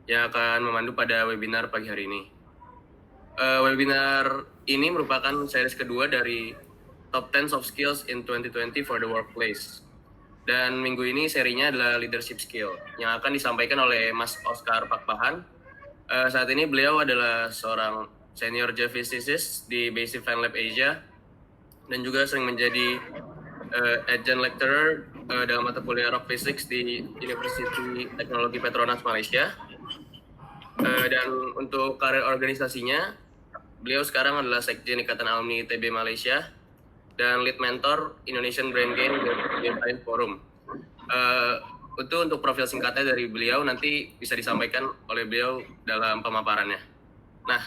yang akan memandu pada webinar pagi hari ini. Webinar ini merupakan series kedua dari Top 10 Soft Skills in 2020 for the Workplace. Dan minggu ini serinya adalah Leadership Skill yang akan disampaikan oleh Mas Oscar Pakpahan. Saat ini beliau adalah seorang senior geophysicist di Basic Fan Lab Asia dan juga sering menjadi adjunct lecturer dalam mata kuliah Rock Physics di University Teknologi Petronas Malaysia. Dan untuk karir organisasinya, beliau sekarang adalah Sekjen Ikatan Alumni ITB Malaysia dan lead mentor Indonesian Brain Gain Design Forum. Untuk profil singkatnya dari beliau nanti bisa disampaikan oleh beliau dalam pemaparannya. Nah,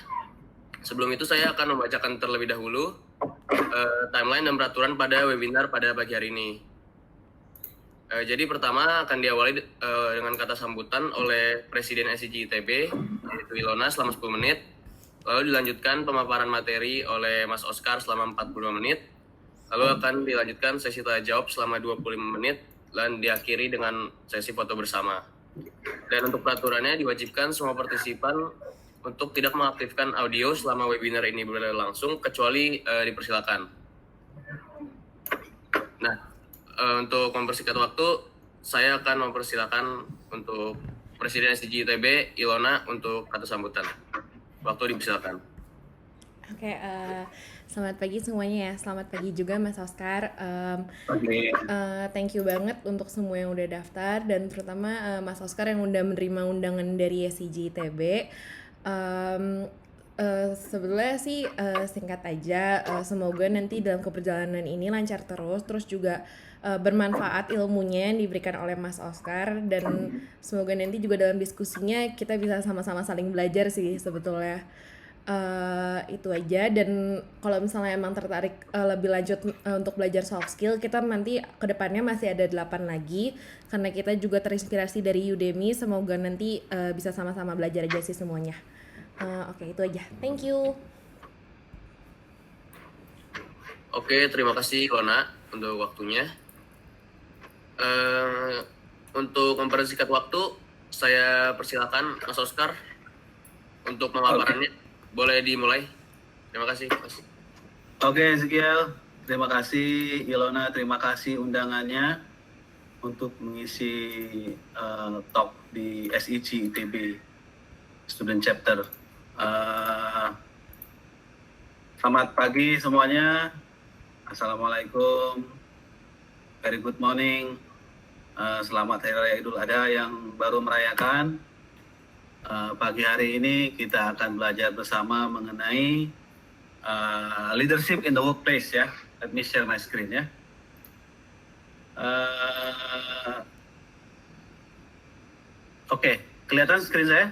sebelum itu saya akan membacakan terlebih dahulu timeline dan peraturan pada webinar pada pagi hari ini. Jadi pertama akan diawali dengan kata sambutan oleh Presiden SIG ITB, yaitu Ilona selama 10 menit. Lalu dilanjutkan pemaparan materi oleh Mas Oscar selama 42 menit. Lalu akan dilanjutkan sesi tanya jawab selama 25 menit dan diakhiri dengan sesi foto bersama. Dan untuk peraturannya diwajibkan semua partisipan untuk tidak mengaktifkan audio selama webinar ini berlangsung kecuali dipersilakan. Nah, untuk mempersingkat waktu, saya akan mempersilakan untuk Presiden SDG ITB, Ilona, untuk kata sambutan. Waktu dipersilakan. Oke, selamat pagi semuanya ya. Selamat pagi juga Mas Oscar. Thank you banget untuk semua yang udah daftar dan terutama Mas Oscar yang udah menerima undangan dari SCG ITB. Sebetulnya sih singkat aja, semoga nanti dalam keperjalanan ini lancar terus juga bermanfaat ilmunya yang diberikan oleh Mas Oscar dan semoga nanti juga dalam diskusinya kita bisa sama-sama saling belajar sih sebetulnya. Itu aja, dan kalau misalnya emang tertarik lebih lanjut untuk belajar soft skill, kita nanti kedepannya masih ada 8 lagi karena kita juga terinspirasi dari Udemy. Semoga nanti bisa sama-sama belajar aja sih semuanya. Oke, itu aja. Thank you. Oke, terima kasih Ilona untuk waktunya. Untuk mempersingkat waktu, saya persilakan Mas Oscar untuk pemaparannya. Boleh dimulai. Terima kasih, Mas. Oke, Ezekiel. Terima kasih, Ilona. Terima kasih undangannya untuk mengisi talk di SIG ITB Student Chapter. Selamat pagi semuanya. Assalamualaikum. Very good morning. Selamat Hari Raya Idul Adha yang baru merayakan. Pagi hari ini kita akan belajar bersama mengenai leadership in the workplace ya. Let me share my screen ya. Oke, kelihatan screen saya?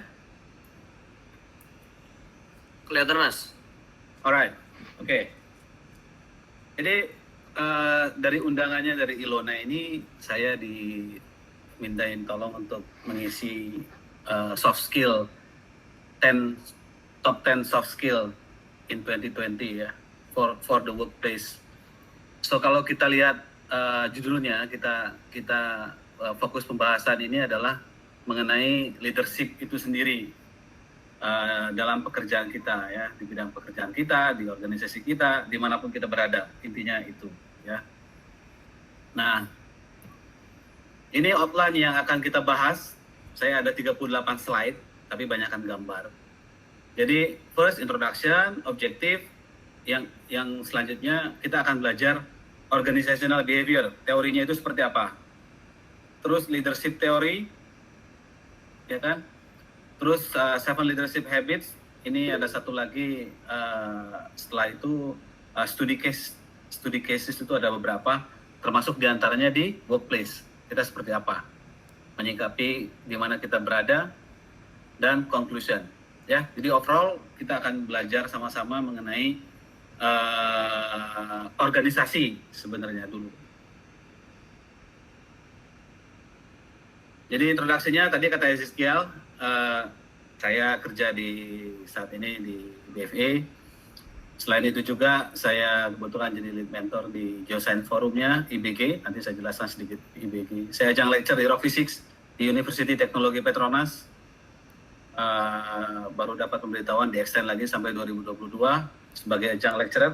Kelihatan, Mas. Alright, oke. Jadi dari undangannya dari Ilona ini saya dimintain tolong untuk mengisi soft skill top 10 soft skill in 2020 ya for the workplace. So kalau kita lihat judulnya, kita fokus pembahasan ini adalah mengenai leadership itu sendiri dalam pekerjaan kita ya, di bidang pekerjaan kita, di organisasi kita, dimanapun kita berada, intinya itu ya. Nah, ini outline yang akan kita bahas. Saya ada 38 slide, tapi banyakkan gambar. Jadi first introduction, objektif, yang selanjutnya kita akan belajar organizational behavior, teorinya itu seperti apa. Terus leadership theory, ya kan? Terus 7 leadership habits, ini ada satu lagi setelah itu study cases itu ada beberapa, termasuk diantaranya di workplace, kita seperti apa menyikapi di mana kita berada, dan conclusion ya. Jadi overall kita akan belajar sama-sama mengenai organisasi sebenarnya dulu. Jadi introduksinya tadi kata Ezekiel, saya kerja saat ini di BFA. Selain itu juga saya kebetulan jadi lead mentor di Geoscience Forumnya IBG. Nanti saya jelaskan sedikit IBG. Saya adjunct lecturer di Rock Physics di University Teknologi Petronas. baru dapat pemberitahuan di extend lagi sampai 2022 sebagai adjunct lecturer.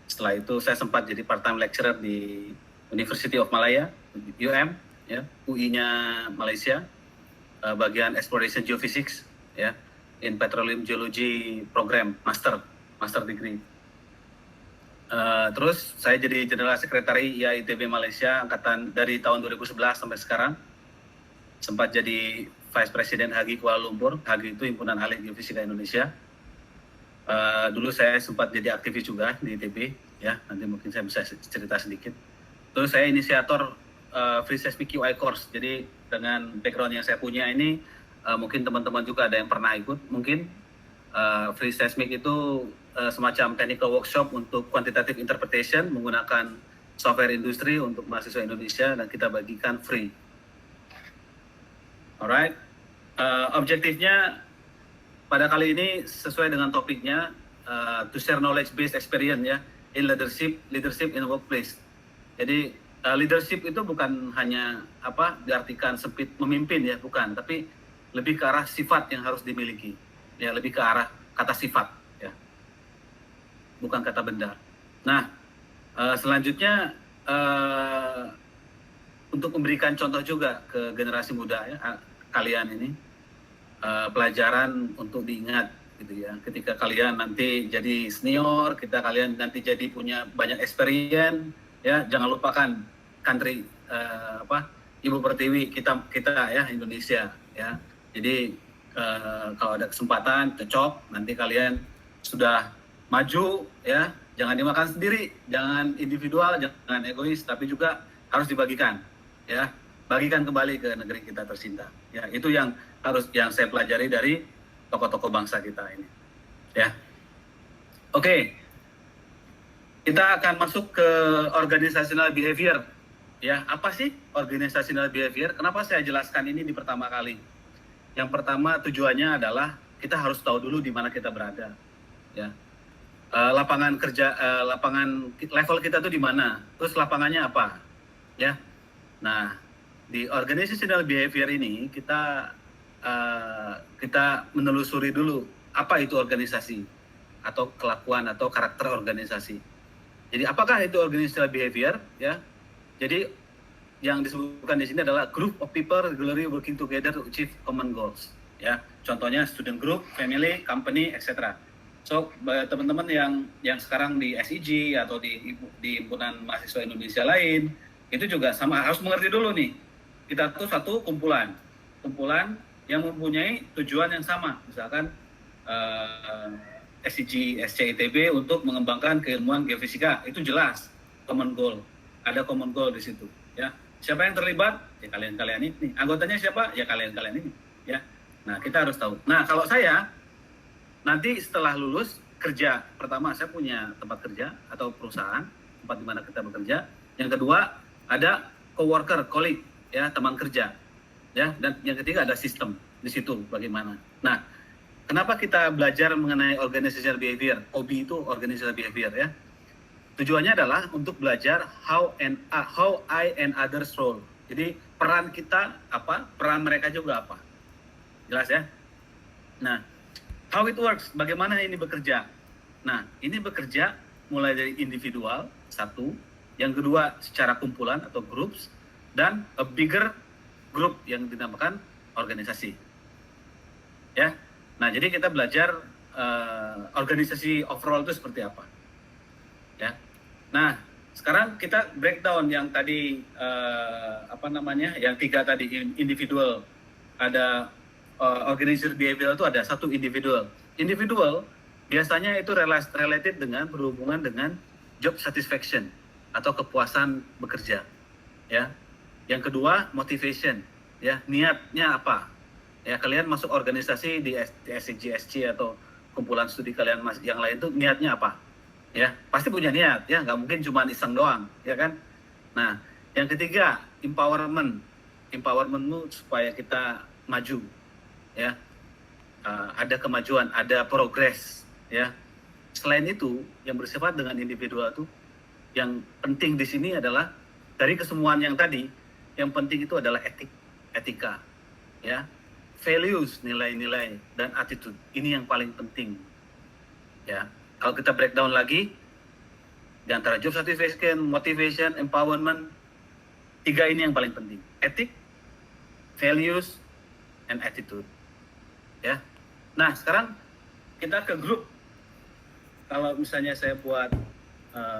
Setelah itu saya sempat jadi part-time lecturer di University of Malaya, UM, ya, UI-nya Malaysia, bagian Exploration Geophysics, ya, in Petroleum Geology Program, master degree. Terus saya jadi General Secretary IAITB Malaysia angkatan dari tahun 2011 sampai sekarang. Sempat jadi Vice President HAGI Kuala Lumpur. HAGI itu Himpunan Ahli Geofisika Indonesia. Dulu saya sempat jadi aktivis juga di ITB, ya. Nanti mungkin saya bisa cerita sedikit. Terus saya inisiator Free Seismic QI Course. Jadi dengan background yang saya punya ini, mungkin teman-teman juga ada yang pernah ikut. Mungkin Free Seismic itu semacam technical workshop untuk quantitative interpretation menggunakan software industri untuk mahasiswa Indonesia dan kita bagikan free. Alright, objektifnya pada kali ini sesuai dengan topiknya to share knowledge based experience ya in leadership in workplace. Jadi leadership itu bukan hanya diartikan sempit memimpin ya, bukan, tapi lebih ke arah sifat yang harus dimiliki ya, lebih ke arah kata sifat ya, bukan kata benda. Nah, selanjutnya untuk memberikan contoh juga ke generasi muda ya, kalian ini pelajaran untuk diingat gitu ya. Ketika kalian nanti jadi senior, kalian nanti jadi punya banyak experience ya, jangan lupakan country Ibu Pertiwi kita ya, Indonesia ya. Jadi kalau ada kesempatan cocok, nanti kalian sudah maju ya, jangan dimakan sendiri, jangan individual, jangan egois, tapi juga harus dibagikan ya, bagikan kembali ke negeri kita tercinta ya. Itu yang saya pelajari dari tokoh-tokoh bangsa kita ini ya. Oke, kita akan masuk ke organizational behavior ya. Apa sih organizational behavior? Kenapa saya jelaskan ini di pertama kali? Yang pertama tujuannya adalah kita harus tahu dulu di mana kita berada ya. Lapangan kerja, lapangan level kita tuh di mana, terus lapangannya apa ya. Nah, di organizational behavior ini kita menelusuri dulu apa itu organisasi atau kelakuan atau karakter organisasi. Jadi apakah itu organizational behavior ya? Jadi yang disebutkan di sini adalah group of people regularly working together to achieve common goals ya. Contohnya student group, family, company, etc. So teman-teman yang sekarang di SIG atau di himpunan mahasiswa Indonesia lain itu juga sama, harus mengerti dulu nih, kita tuh satu kumpulan yang mempunyai tujuan yang sama. Misalkan SIG, SCITB untuk mengembangkan keilmuan geofisika, itu jelas common goal, ada common goal di situ ya. Siapa yang terlibat? Ya kalian-kalian ini. Anggotanya siapa? Ya kalian-kalian ini ya. Nah, kita harus tahu. Nah, kalau saya nanti setelah lulus kerja, pertama saya punya tempat kerja atau perusahaan, tempat di mana kita bekerja. Yang kedua ada coworker, colleague ya, teman kerja ya. Dan yang ketiga ada sistem di situ bagaimana. Nah, kenapa kita belajar mengenai organizational behavior? OB itu organizational behavior ya. Tujuannya adalah untuk belajar how I and others role. Jadi peran kita apa, peran mereka juga apa. Jelas ya? Nah, how it works, bagaimana ini bekerja? Nah, ini bekerja mulai dari individual, satu. Yang kedua secara kumpulan atau groups. Dan a bigger group yang dinamakan organisasi. Ya. Nah, jadi kita belajar organisasi overall itu seperti apa. Ya. Nah, sekarang kita breakdown yang tadi yang tiga tadi, individual, ada organizer behavior itu ada satu individual. Individual biasanya itu related dengan berhubungan dengan job satisfaction atau kepuasan bekerja. Ya. Yang kedua motivation, ya, niatnya apa? Ya, kalian masuk organisasi di SCG, SC atau kumpulan studi kalian yang lain itu niatnya apa? Ya, pasti punya niat ya, nggak mungkin cuma iseng doang ya kan. Nah, yang ketiga empowermentmu supaya kita maju ya, ada kemajuan, ada progres ya. Selain itu yang bersifat dengan individual itu yang penting di sini adalah dari kesemuaan yang tadi, yang penting itu adalah etika ya, values, nilai-nilai, dan attitude. Ini yang paling penting. Ya, kalau kita breakdown lagi, di antara job satisfaction, motivation, empowerment, 3 ini yang paling penting. Ethic, values, and attitude. Ya. Nah, sekarang kita ke grup. Kalau misalnya saya buat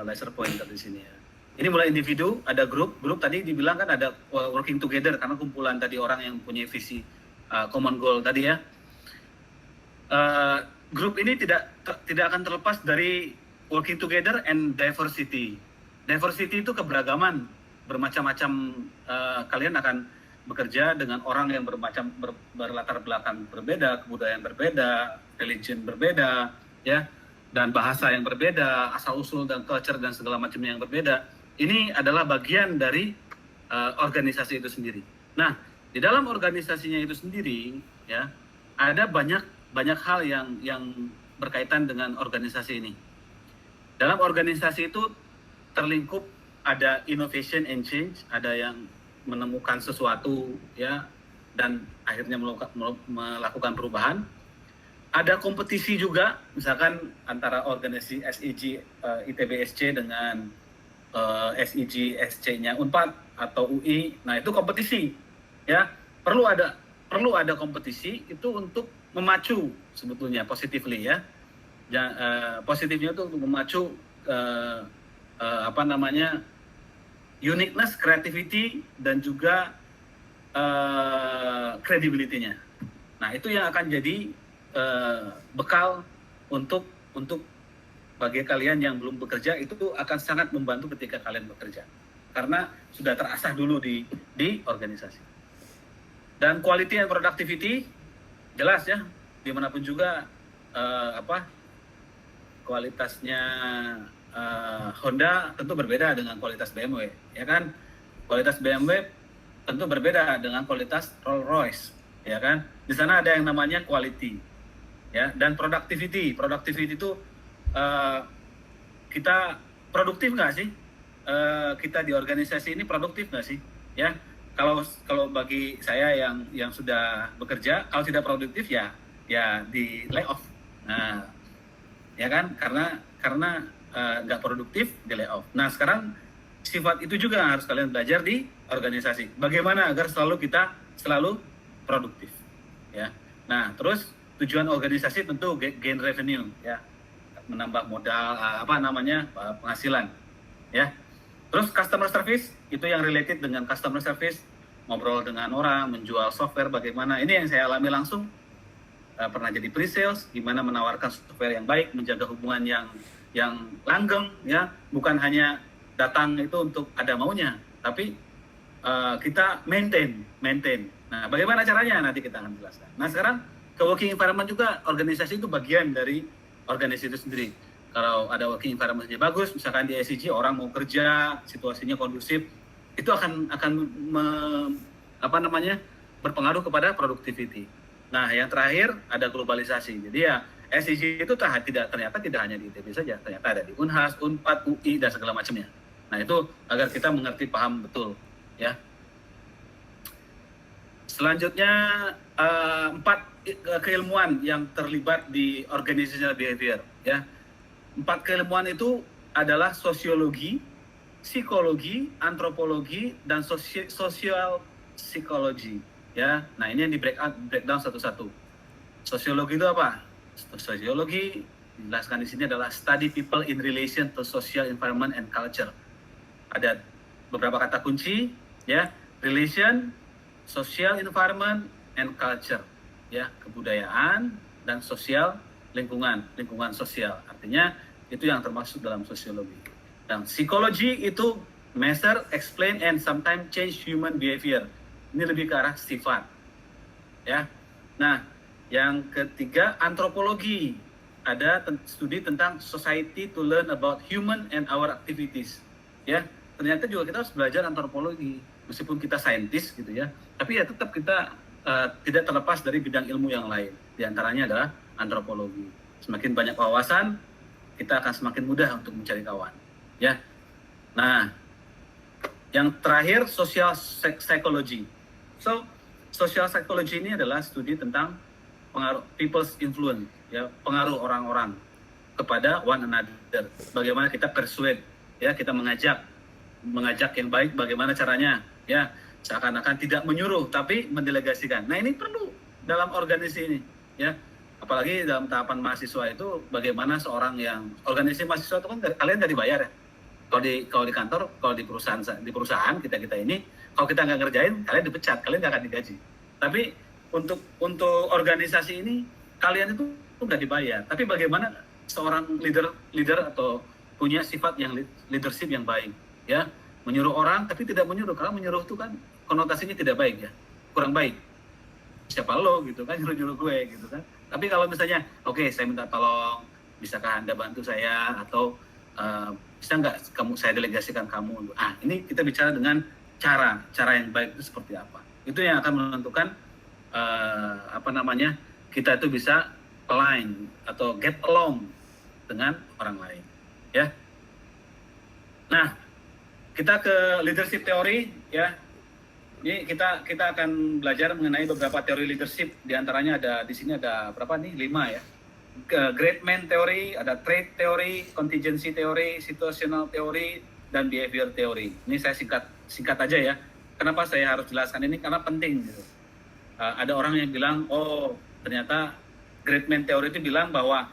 laser pointer di sini ya. Ini mulai individu, ada grup. Grup tadi dibilang kan ada working together karena kumpulan tadi orang yang punya visi common goal tadi ya. Grup ini tidak akan terlepas dari working together and diversity. Diversity itu keberagaman, bermacam-macam. Kalian akan bekerja dengan orang yang berlatar belakang berbeda, kebudayaan berbeda, religion berbeda, ya, dan bahasa yang berbeda, asal usul dan culture dan segala macamnya yang berbeda. Ini adalah bagian dari organisasi itu sendiri. Nah, di dalam organisasinya itu sendiri, ya, ada banyak hal yang berkaitan dengan organisasi ini. Dalam organisasi itu terlingkup ada innovation and change, ada yang menemukan sesuatu, ya, dan akhirnya melakukan perubahan. Ada kompetisi juga, misalkan antara organisasi SIG ITB-SC dengan SIG SC-nya Unpad atau UI. Nah, itu kompetisi, ya. Perlu ada kompetisi itu untuk memacu sebetulnya positively, ya. Positifnya itu untuk memacu uniqueness, creativity, dan juga credibility-nya. Nah, itu yang akan jadi bekal untuk bagi kalian yang belum bekerja, itu akan sangat membantu ketika kalian bekerja karena sudah terasah dulu di organisasi. Dan quality and productivity jelas ya, dimanapun juga kualitasnya Honda tentu berbeda dengan kualitas BMW, ya kan? Kualitas BMW tentu berbeda dengan kualitas Rolls Royce, ya kan? Di sana ada yang namanya quality, ya, dan productivity. Productivity itu kita produktif nggak sih? Kita di organisasi ini produktif nggak sih? Ya, kalau bagi saya yang sudah bekerja, kalau tidak produktif ya di layoff. Nah, ya kan? Karena nggak produktif di layoff. Nah, sekarang sifat itu juga harus kalian belajar di organisasi. Bagaimana agar kita selalu produktif, ya. Nah, terus tujuan organisasi tentu gain revenue, ya, menambah modal penghasilan, ya. Terus customer service itu yang related dengan customer service, ngobrol dengan orang, menjual software bagaimana. Ini yang saya alami langsung, pernah jadi pre-sales, gimana menawarkan software yang baik, menjaga hubungan yang langgeng, ya, bukan hanya datang itu untuk ada maunya, tapi kita maintain. Nah, bagaimana caranya nanti kita akan jelaskan. Nah, sekarang ke working environment juga, organisasi itu bagian dari organisasi itu sendiri. Kalau ada working environment-nya bagus, misalkan di SCG orang mau kerja, situasinya kondusif, itu akan berpengaruh kepada productivity. Nah, yang terakhir ada globalisasi. Jadi ya SCG itu ternyata tidak hanya di ITB saja, ternyata ada di Unhas, Unpad, UI, dan segala macamnya. Nah, itu agar kita mengerti, paham betul, ya. Selanjutnya 4 keilmuan yang terlibat di organizational behavior, ya. 4 keilmuan itu adalah sosiologi, psikologi, antropologi, dan social psychology, ya. Nah, ini yang di breakdown satu-satu. Sosiologi itu apa? Sosiologi dijelaskan di sini adalah study people in relation to social environment and culture. Ada beberapa kata kunci, ya, relation, social environment, and culture, ya, kebudayaan dan sosial, lingkungan sosial. Artinya itu yang termasuk dalam sosiologi. Dan psikologi itu measure, explain, and sometimes change human behavior. Ini lebih ke arah sifat, ya. Nah, yang ketiga antropologi, ada studi tentang society to learn about human and our activities, ya. Ternyata juga kita harus belajar antropologi meskipun kita saintis gitu ya, tapi ya tetap kita tidak terlepas dari bidang ilmu yang lain. Di antaranya adalah antropologi. Semakin banyak wawasan, kita akan semakin mudah untuk mencari kawan, ya. Nah, yang terakhir social psychology. So, social psychology ini adalah studi tentang pengaruh people's influence, ya, pengaruh orang-orang kepada one another. Bagaimana kita persuade, ya, kita mengajak yang baik, bagaimana caranya, ya, seakan-akan tidak menyuruh tapi mendelegasikan. Nah, ini perlu dalam organisasi ini, ya. Apalagi dalam tahapan mahasiswa itu, bagaimana seorang yang organisasi mahasiswa itu kan kalian nggak dibayar, ya. Kalau di kantor, kalau di perusahaan kita ini, kalau kita nggak ngerjain, kalian dipecat, kalian nggak akan digaji. Tapi untuk organisasi ini, kalian itu nggak dibayar. Tapi bagaimana seorang leader atau punya sifat yang leadership yang baik, ya, menyuruh orang tapi tidak menyuruh. Karena menyuruh itu kan konotasinya tidak baik, ya, kurang baik. Siapa lo gitu kan, nyuruh gue gitu kan. Tapi kalau misalnya, oke, saya minta tolong, bisakah Anda bantu saya, atau bisa nggak saya delegasikan kamu? Ini kita bicara dengan cara yang baik itu seperti apa. Itu yang akan menentukan kita itu bisa align atau get along dengan orang lain, ya. Nah, kita ke leadership teori, ya. Ini kita akan belajar mengenai beberapa teori leadership. Di antaranya di sini ada berapa nih? 5, ya. Great man teori, ada trait teori, contingency teori, situational teori, dan behavior teori. Ini saya singkat aja, ya. Kenapa saya harus jelaskan ini? Karena penting, gitu. Ada orang yang bilang, oh, ternyata great man teori itu bilang bahwa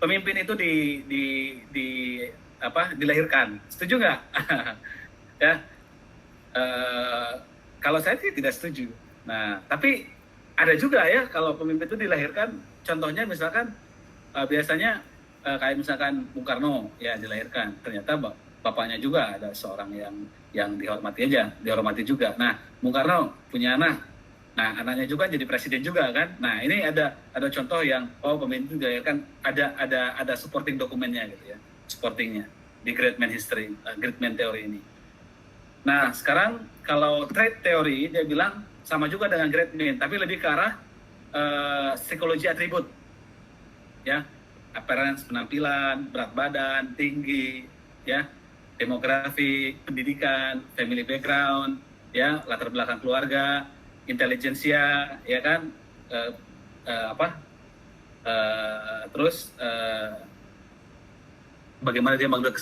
pemimpin itu dilahirkan. Setuju nggak? Ya. Kalau saya sih tidak setuju. Nah, tapi ada juga, ya, kalau pemimpin itu dilahirkan. Contohnya misalkan biasanya kayak misalkan Bung Karno, ya, dilahirkan. Ternyata bapaknya juga ada seorang yang dihormati juga. Nah, Bung Karno punya anak. Nah, anaknya juga jadi presiden juga kan. Nah, ini ada contoh yang pemimpin juga, ya kan, ada supporting dokumennya gitu, ya. Supportingnya di Great Man History, Great Man Theory ini. Nah, sekarang kalau trait teori dia bilang sama juga dengan Great Man, tapi lebih ke arah psikologi atribut, ya, appearance, penampilan, berat badan, tinggi, ya, demografi, pendidikan, family background, ya, latar belakang keluarga, intelijensia, ya kan, terus bagaimana dia mengambil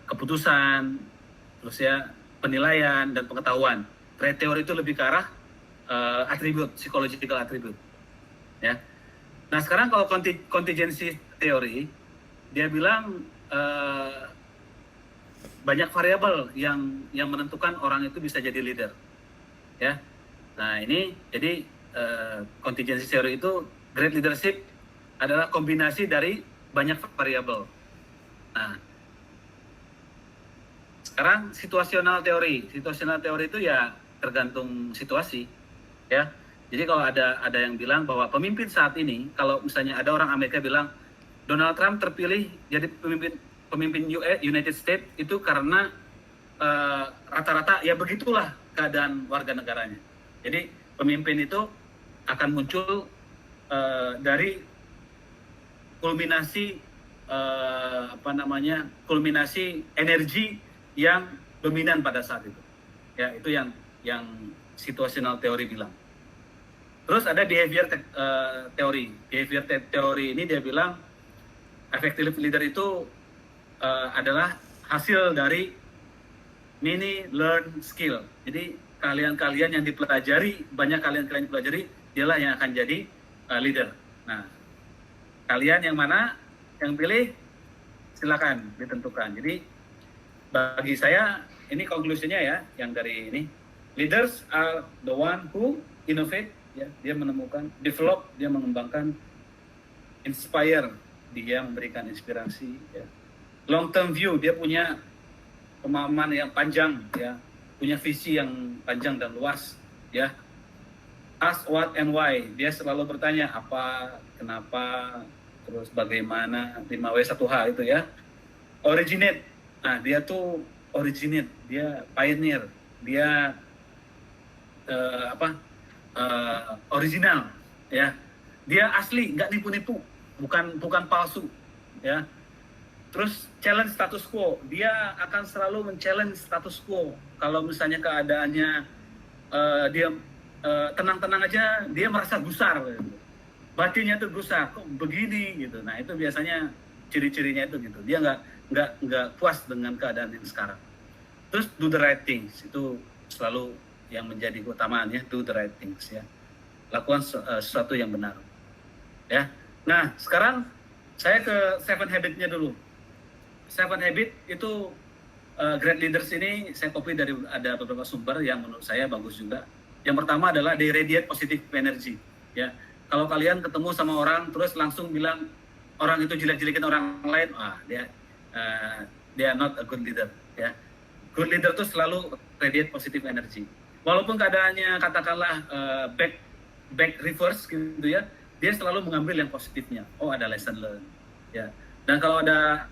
keputusan, terus, ya, penilaian dan pengetahuan. Trait teori itu lebih ke arah atribut, psychological atribut, ya. Nah, sekarang kalau contingency teori, dia bilang banyak variabel yang menentukan orang itu bisa jadi leader, ya. Nah, ini jadi contingency theory itu, great leadership adalah kombinasi dari banyak variabel. Nah, sekarang situational teori itu, ya, tergantung situasi, ya. Jadi kalau ada yang bilang bahwa pemimpin saat ini, kalau misalnya ada orang Amerika bilang Donald Trump terpilih jadi pemimpin United States itu karena rata-rata, ya, begitulah keadaan warga negaranya. Jadi pemimpin itu akan muncul dari kulminasi kulminasi energi yang dominan pada saat itu. Ya, itu yang situational teori bilang. Terus ada behavior teori. Behavior teori ini dia bilang effective leader itu adalah hasil dari mini learn skill. Jadi kalian yang dipelajari, banyak kalian dipelajari, dialah yang akan jadi leader. Nah, kalian yang mana yang pilih, silakan ditentukan. Jadi bagi saya ini konklusinya, ya, yang dari ini, leaders are the one who innovate, ya, dia menemukan, develop, dia mengembangkan, inspire, dia memberikan inspirasi, ya. Long term view, dia punya pemahaman yang panjang, ya, punya visi yang panjang dan luas, ya. Ask what and why, dia selalu bertanya apa, kenapa, terus bagaimana, 5W1H itu, ya. Originate, nah, dia tuh originate, dia pioneer, dia original, ya. Dia asli, nggak nipu-nipu, bukan palsu, ya. Terus challenge status quo, dia akan selalu men-challenge status quo. Kalau misalnya keadaannya dia tenang-tenang aja dia merasa gusar gitu. Batinnya tuh gusar, kok begini gitu. Nah itu biasanya ciri-cirinya itu gitu, dia nggak puas dengan keadaan yang sekarang. Terus do the right things, itu selalu yang menjadi keutamaannya, do the right things ya, lakukan sesuatu yang benar ya. Nah sekarang saya ke 7 habit-nya dulu. 7 habit itu great leaders ini saya copy dari ada beberapa sumber yang menurut saya bagus juga. Yang pertama adalah they radiate positive energy ya. Kalau kalian ketemu sama orang terus langsung bilang orang itu jelek-jelekin orang lain, they are not a good leader ya. Good leader itu selalu radiate positive energy. Walaupun keadaannya katakanlah back reverse gitu ya, dia selalu mengambil yang positifnya. Oh, ada lesson learned ya. Dan kalau ada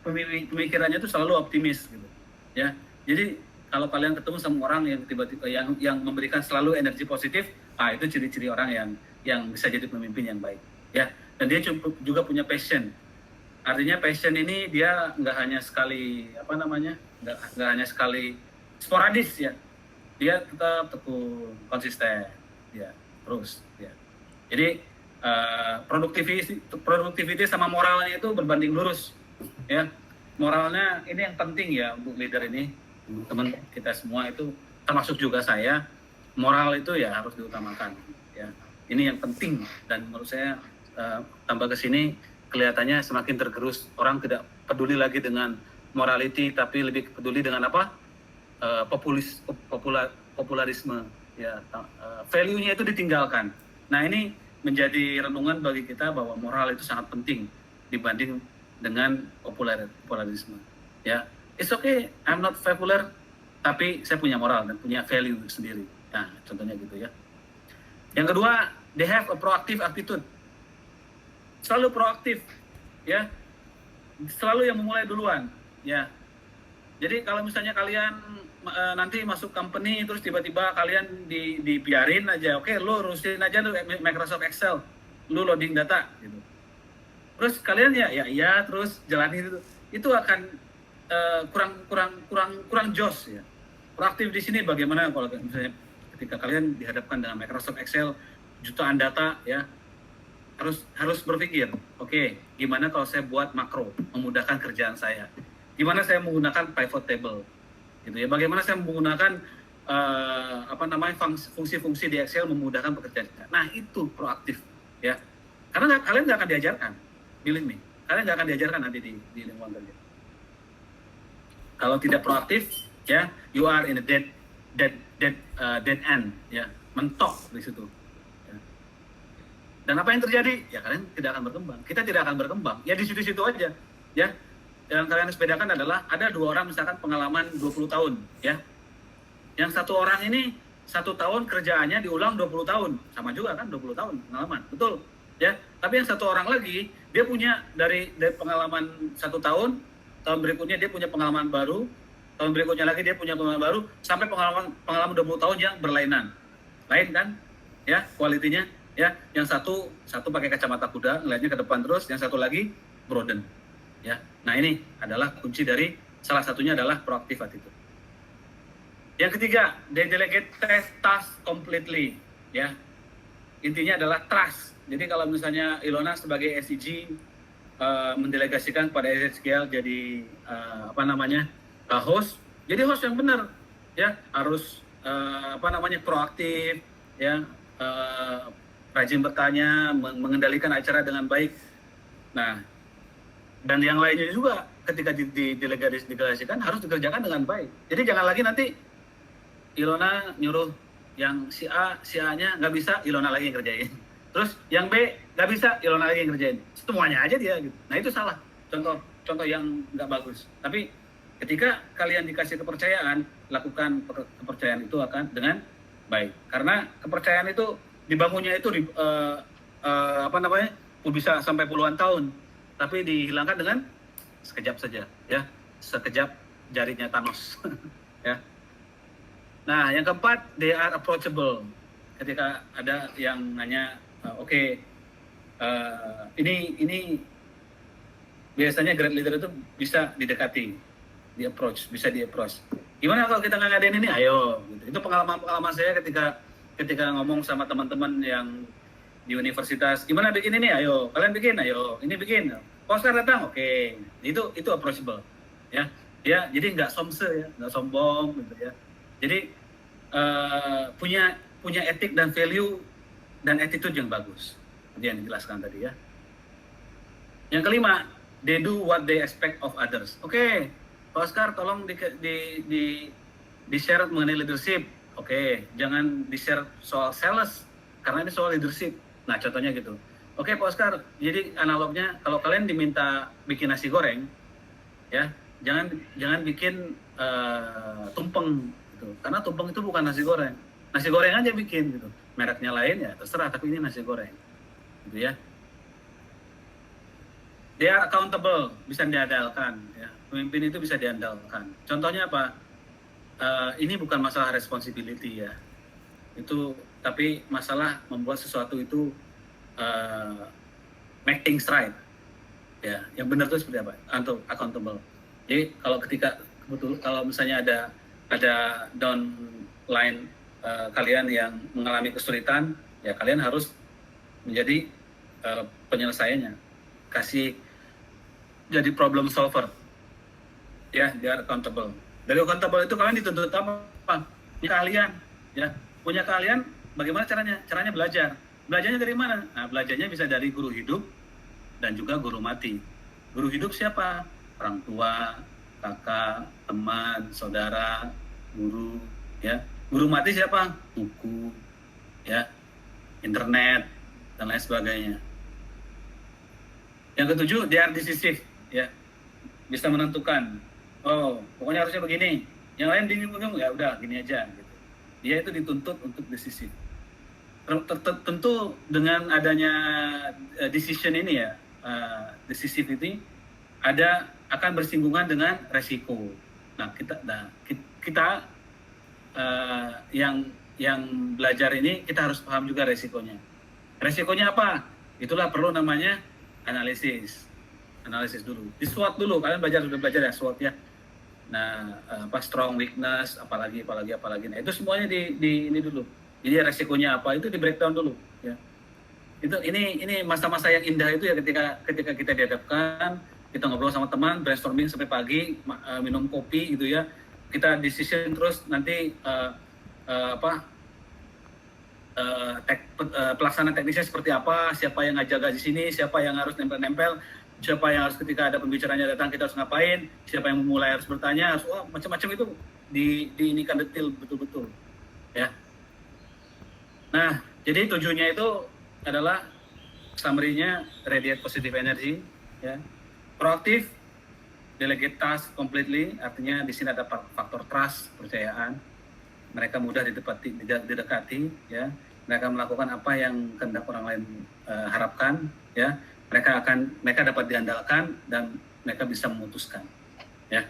pemikirannya itu selalu optimis gitu ya. Jadi kalau kalian ketemu sama orang yang tiba-tiba yang memberikan selalu energi positif, itu ciri-ciri orang yang bisa jadi pemimpin yang baik ya. Dan dia juga punya passion. Artinya passion ini dia nggak hanya sekali nggak hanya sekali sporadis ya. Dia tetap tekun, konsisten ya, terus ya. Jadi productivity sama moralnya itu berbanding lurus ya. Moralnya ini yang penting ya untuk leader ini, teman kita semua itu termasuk juga saya. Moral itu ya harus diutamakan ya. Ini yang penting, dan menurut saya tambah ke sini kelihatannya semakin tergerus, orang tidak peduli lagi dengan morality tapi lebih peduli dengan popularisme ya. Value-nya itu ditinggalkan. Nah ini menjadi renungan bagi kita bahwa moral itu sangat penting dibanding dengan popularisme ya. It's okay, I'm not popular, tapi saya punya moral dan punya value sendiri. Nah, contohnya gitu ya. Yang kedua, they have a proactive attitude. Selalu proaktif, ya. Selalu yang memulai duluan, ya. Jadi kalau misalnya kalian nanti masuk company terus tiba-tiba kalian dibiarin aja, oke, lu urusin aja lu Microsoft Excel, lu loading data, gitu. Terus kalian ya terus jalani itu akan kurang jos ya. Proaktif di sini bagaimana kalau misalnya ketika kalian dihadapkan dengan Microsoft Excel jutaan data ya, harus berpikir, oke, gimana kalau saya buat makro memudahkan kerjaan saya, gimana saya menggunakan pivot table gitu ya, bagaimana saya menggunakan fungsi-fungsi di Excel memudahkan pekerjaan kita. Nah itu proaktif ya, karena kalian nggak akan diajarkan, believe me, kalian nggak akan diajarkan nanti di lingkungan kerja. Kalau tidak proaktif, ya, you are in a dead end, ya, mentok di situ. Ya. Dan apa yang terjadi? Ya kalian tidak akan berkembang. Kita tidak akan berkembang. Ya di situ-situ aja, ya. Yang kalian harus bedakan adalah ada 2 orang misalkan pengalaman 20 tahun, ya. Yang 1 orang ini 1 tahun kerjaannya diulang 20 tahun, sama juga kan 20 tahun pengalaman, betul, ya. Tapi yang 1 orang lagi dia punya dari pengalaman 1 tahun. Tahun berikutnya dia punya pengalaman baru, tahun berikutnya lagi dia punya pengalaman baru, sampai pengalaman 20 tahun yang berlainan. Lain kan? Ya, kualitinya ya. Yang satu pakai kacamata kuda, ngelihatnya ke depan terus, yang satu lagi broaden. Ya. Nah, ini adalah kunci dari salah satunya adalah proactive attitude. Yang ketiga, they delegate task completely, ya. Intinya adalah trust. Jadi kalau misalnya Ilona sebagai SEG mendelegasikan kepada Ezekiel jadi host. Jadi host yang benar, ya, harus proaktif, ya, rajin bertanya, mengendalikan acara dengan baik. Nah, dan yang lainnya juga ketika didelegasikan harus dikerjakan dengan baik. Jadi jangan lagi nanti Ilona nyuruh yang si A-nya nggak bisa, Ilona lagi yang kerjain. Terus yang B nggak bisa, Ilona lagi yang ngerjain. Semuanya aja dia gitu. Nah itu salah. Contoh yang nggak bagus. Tapi ketika kalian dikasih kepercayaan, lakukan kepercayaan itu akan dengan baik. Karena kepercayaan itu dibangunnya itu bisa sampai puluhan tahun. Tapi dihilangkan dengan sekejap saja, ya. Sekejap jarinya Thanos. Ya. Nah, yang keempat, they are approachable. Ketika ada yang nanya, ini biasanya great leader itu bisa didekati, bisa di approach. Gimana kalau kita nggak ngadain ini? Ayo, gitu. Itu pengalaman saya ketika ketika ngomong sama teman-teman yang di universitas, gimana bikin ini? Ayo, kalian bikin, ayo, ini bikin. Oscar datang, oke, itu approachable, ya. Dia jadi nggak somse ya, nggak sombong gitu ya. Jadi punya etik dan value dan attitude yang bagus. Itu yang dijelaskan tadi ya. Yang kelima, they do what they expect of others. Oke, Pak Oscar tolong di share mengenai leadership. Oke, jangan di share soal sales karena ini soal leadership. Nah, contohnya gitu. Oke, Pak Oscar, jadi analognya kalau kalian diminta bikin nasi goreng, ya, jangan bikin tumpeng gitu. Karena tumpeng itu bukan nasi goreng. Nasi goreng aja bikin gitu. Mereknya lain ya terserah, tapi ini nasi goreng. Gitu ya. They are accountable, bisa diandalkan ya. Pemimpin itu bisa diandalkan. Contohnya apa? Ini bukan masalah responsibility ya. Itu tapi masalah membuat sesuatu itu make things right. Ya, yang benar itu seperti apa? Accountable. Jadi kalau misalnya ada downline kalian yang mengalami kesulitan, ya kalian harus menjadi penyelesaiannya. Kasih jadi problem solver. Ya, they are accountable. Dari accountable itu kalian dituntut apa? Punya keahlian, ya. Punya keahlian, bagaimana caranya? Caranya belajar. Belajarnya dari mana? Nah, belajarnya bisa dari guru hidup dan juga guru mati. Guru hidup siapa? Orang tua, kakak, teman, saudara, guru, ya. Guru mati siapa? Buku, ya, internet, dan lain sebagainya. Yang ketujuh, they are decisive, ya, bisa menentukan. Oh, pokoknya harusnya begini. Yang lain bingung-bingung, ya udah gini aja. Gitu. Dia itu dituntut untuk decisive. Tentu dengan adanya decision ini ya, decisivity akan bersinggungan dengan resiko. Nah, kita yang belajar ini kita harus paham juga resikonya. Resikonya apa? Itulah perlu namanya analisis dulu. Di SWOT dulu, kalian sudah belajar ya SWOT ya. Nah, strong, weakness, apalagi. Nah, itu semuanya di ini dulu. Jadi resikonya apa itu di breakdown dulu ya. Ini masa-masa yang indah itu ya ketika kita dihadapkan, kita ngobrol sama teman, brainstorming sampai pagi, minum kopi gitu ya. Kita decision terus nanti pelaksanaan teknisnya seperti apa, siapa yang ngajaga di sini, siapa yang harus nempel-nempel, siapa yang harus ketika ada pembicaranya datang kita harus ngapain, siapa yang memulai harus bertanya, harus macam-macam itu diinikan detail betul-betul ya. Nah, jadi tujuannya itu adalah summary-nya radiate positive energy ya. Proaktif, delegate task completely, artinya di sini ada faktor trust, kepercayaan. Mereka mudah didekati ya. Mereka melakukan apa yang kehendak orang lain harapkan ya. Mereka dapat diandalkan dan mereka bisa memutuskan ya.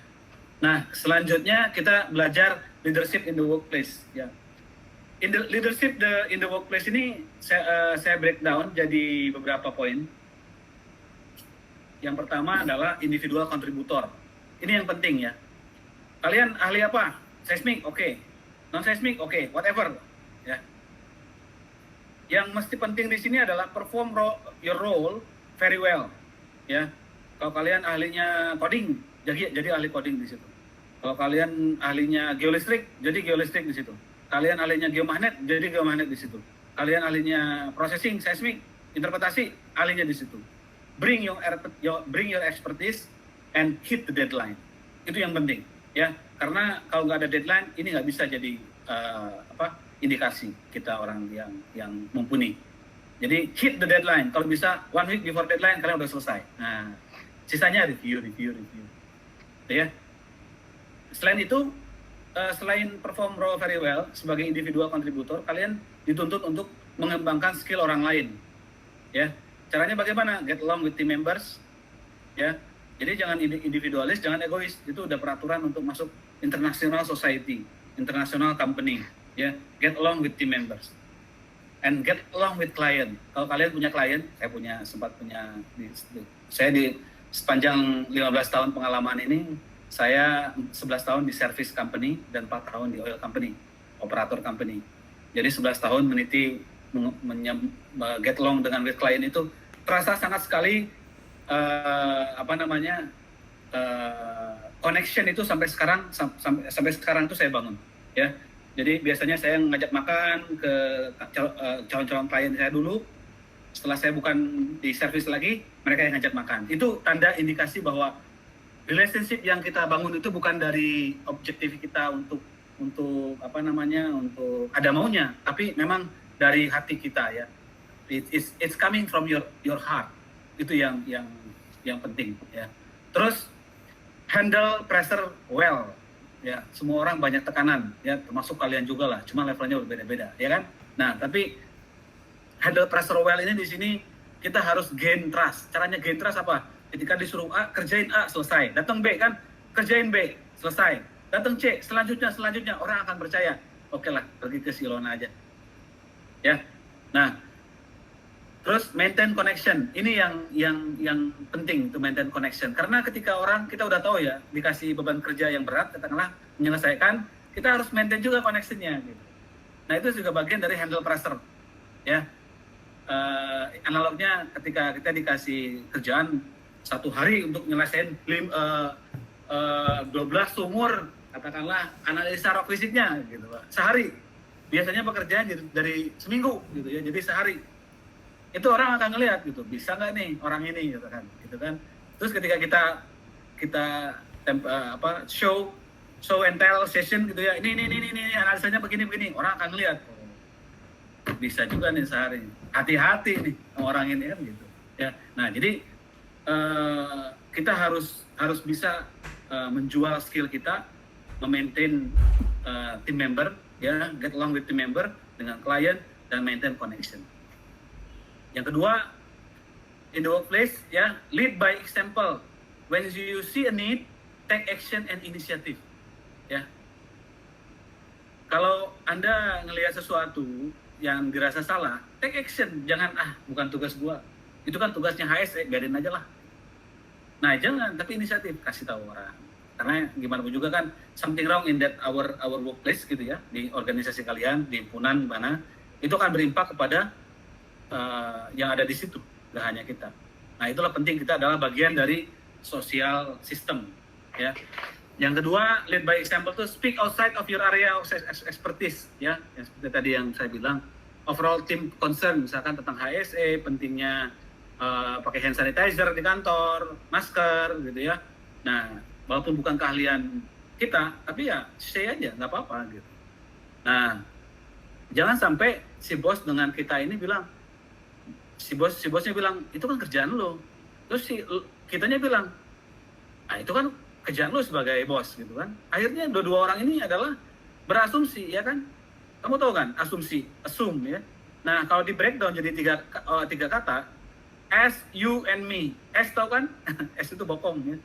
Nah, selanjutnya kita belajar leadership in the workplace ya. Leadership in the workplace ini saya breakdown jadi beberapa poin. Yang pertama adalah individual kontributor. Ini yang penting ya. Kalian ahli apa? Seismik, oke. Non-seismik, oke. Whatever. Ya. Yang mesti penting di sini adalah perform your role very well. Ya. Kalau kalian ahlinya coding, jadi ahli coding di situ. Kalau kalian ahlinya geolistrik, jadi geolistrik di situ. Kalian ahlinya geomagnet, jadi geomagnet di situ. Kalian ahlinya processing, seismik, interpretasi, ahlinya di situ. Bring your expertise and hit the deadline. Itu yang penting, ya. Karena kalau nggak ada deadline, ini nggak bisa jadi indikasi kita orang yang mumpuni. Jadi hit the deadline. Kalau bisa 1 week before deadline kalian udah selesai. Nah, sisanya review. Ya. Selain itu, selain perform role very well sebagai individual kontributor, kalian dituntut untuk mengembangkan skill orang lain. Ya. Caranya bagaimana? Get along with team members. Ya. Jadi jangan individualis, jangan egois. Itu udah peraturan untuk masuk international society, international company. Ya. Get along with team members. And get along with client. Kalau kalian punya klien, saya di sepanjang 15 tahun pengalaman ini, saya 11 tahun di service company dan 4 tahun di oil company, operator company. Jadi 11 tahun meniti get along dengan with klien itu terasa sangat sekali connection itu sampai sekarang itu saya bangun ya. Jadi biasanya saya ngajak makan ke calon-calon klien saya dulu. Setelah saya bukan di service lagi, mereka yang ngajak makan. Itu tanda indikasi bahwa relationship yang kita bangun itu bukan dari objektif kita untuk ada maunya, tapi memang dari hati kita ya. It's coming from your heart. Itu yang penting ya. Terus handle pressure well ya. Semua orang banyak tekanan ya, termasuk kalian juga lah, cuma levelnya berbeda-beda ya kan. Nah tapi handle pressure well ini di sini kita harus gain trust. Caranya gain trust apa? Ketika disuruh A, kerjain A, selesai. Datang B kan, kerjain B, selesai. Datang C, selanjutnya orang akan percaya. Oke lah, pergi ke Silona aja. Ya. Nah, terus maintain connection. Ini yang penting, to maintain connection. Karena ketika kita udah tahu ya, dikasih beban kerja yang berat, katakanlah menyelesaikan, kita harus maintain juga connection-nya gitu. Nah, itu juga bagian dari handle pressure. Ya. Analognya ketika kita dikasih kerjaan 1 hari untuk nyelesain 12 sumur, katakanlah analisa rock fisiknya gitu Pak. Sehari. Biasanya pekerjaan dari seminggu gitu ya. Jadi sehari. Itu orang akan ngelihat gitu. Bisa nggak nih orang ini gitu kan. Terus ketika kita show and tell session gitu ya. Ini analisanya begini. Orang akan ngelihat. Oh, bisa juga nih sehari. Hati-hati nih orang ini kan gitu. Ya. Nah, jadi kita harus bisa menjual skill kita, memaintain team member, ya, get along with team member dengan klien dan maintain connection. Yang kedua, in the workplace, ya, lead by example. When you see a need, take action and initiative. Ya, kalau Anda ngelihat sesuatu yang dirasa salah, take action. Jangan bukan tugas gua. Itu kan tugasnya HSE, biarin aja lah. Nah, jangan, tapi inisiatif, kasih tahu orang. Karena gimana pun juga kan, something wrong in that our workplace gitu ya, di organisasi kalian, di Punan mana, itu akan berimpak kepada yang ada di situ, nggak hanya kita. Nah, itulah penting, kita adalah bagian dari social system. Ya. Yang kedua, lead by example to speak outside of your area of expertise. Ya, yang seperti tadi yang saya bilang, overall team concern, misalkan tentang HSE, pentingnya pakai hand sanitizer di kantor, masker gitu ya. Nah, walaupun bukan keahlian kita, tapi ya say aja, nggak apa-apa gitu. Nah, jangan sampai si bos dengan kita ini bilang, si bosnya bilang, itu kan kerjaan lo. Terus kitanya bilang, itu kan kerjaan lo sebagai bos gitu kan. Akhirnya dua orang ini adalah berasumsi ya kan. Kamu tahu kan asumsi, assume ya. Nah, kalau di breakdown jadi tiga kata, S, you, and me. S tahu kan? S itu bokong ya.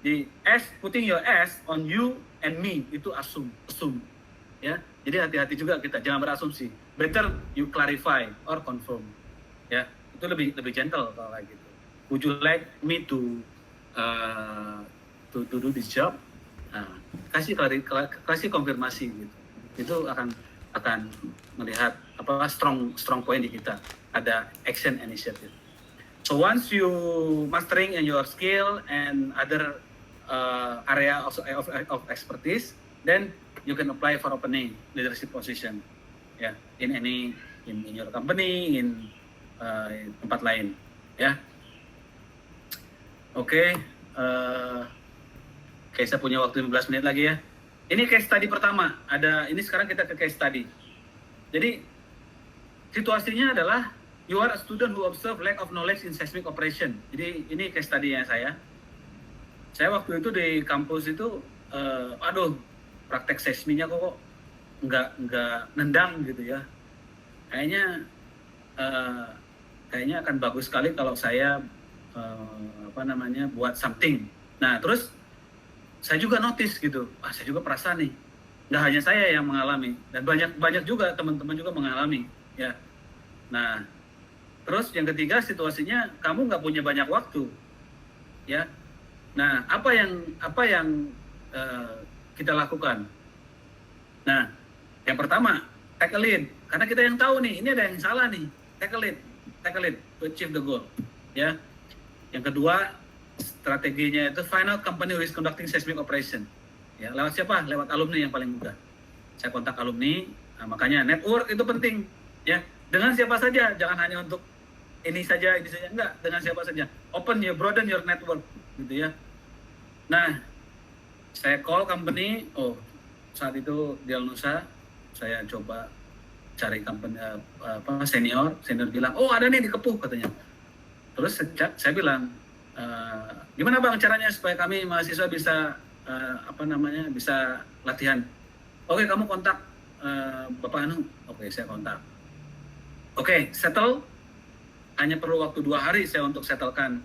Di S, putting your S on you and me, itu assume. Ya. Jadi hati-hati juga kita, jangan berasumsi. Better you clarify or confirm. Ya, itu lebih gentle kalau kayak gitu. Would you like me to do this job? Nah, kasih konfirmasi gitu. Itu akan melihat strong point di kita. Ada action initiative. So once you mastering in your skill and other area of expertise, then you can apply for opening leadership position, ya, in your company, in tempat lain, ya. Oke, saya punya waktu 15 menit lagi ya. Ini case study pertama. Ini sekarang kita ke case study. Jadi situasinya adalah you are a student who observe lack of knowledge in seismic operation. Jadi ini case study-nya saya. Saya waktu itu di kampus itu, praktek seismiknya kok nggak nendang gitu ya. Kayaknya akan bagus sekali kalau saya buat something. Nah terus saya juga notice gitu, saya juga perasa nih, nggak hanya saya yang mengalami, dan banyak juga teman-teman juga mengalami, ya. Nah, terus yang ketiga situasinya kamu nggak punya banyak waktu, ya. Nah, apa yang kita lakukan? Nah, yang pertama take a lead. Karena kita yang tahu nih, ini ada yang salah nih. Take a lead to achieve the goal. Ya. Yang kedua, strateginya itu final company who is conducting seismic operation. Ya, lewat siapa? Lewat alumni yang paling mudah. Saya kontak alumni, nah, makanya network itu penting. Ya, dengan siapa saja, jangan hanya untuk ini saja, enggak, dengan siapa saja. Open your, broaden your network, gitu ya. Nah, saya call company, saat itu di Alnusa, saya coba cari company senior bilang, ada nih di Kepuh katanya. Terus saya bilang, gimana Bang caranya supaya kami mahasiswa bisa bisa latihan? Oke, kamu kontak Bapak Anu. Oke, saya kontak. Oke, settle. Hanya perlu waktu 2 hari saya untuk settlekan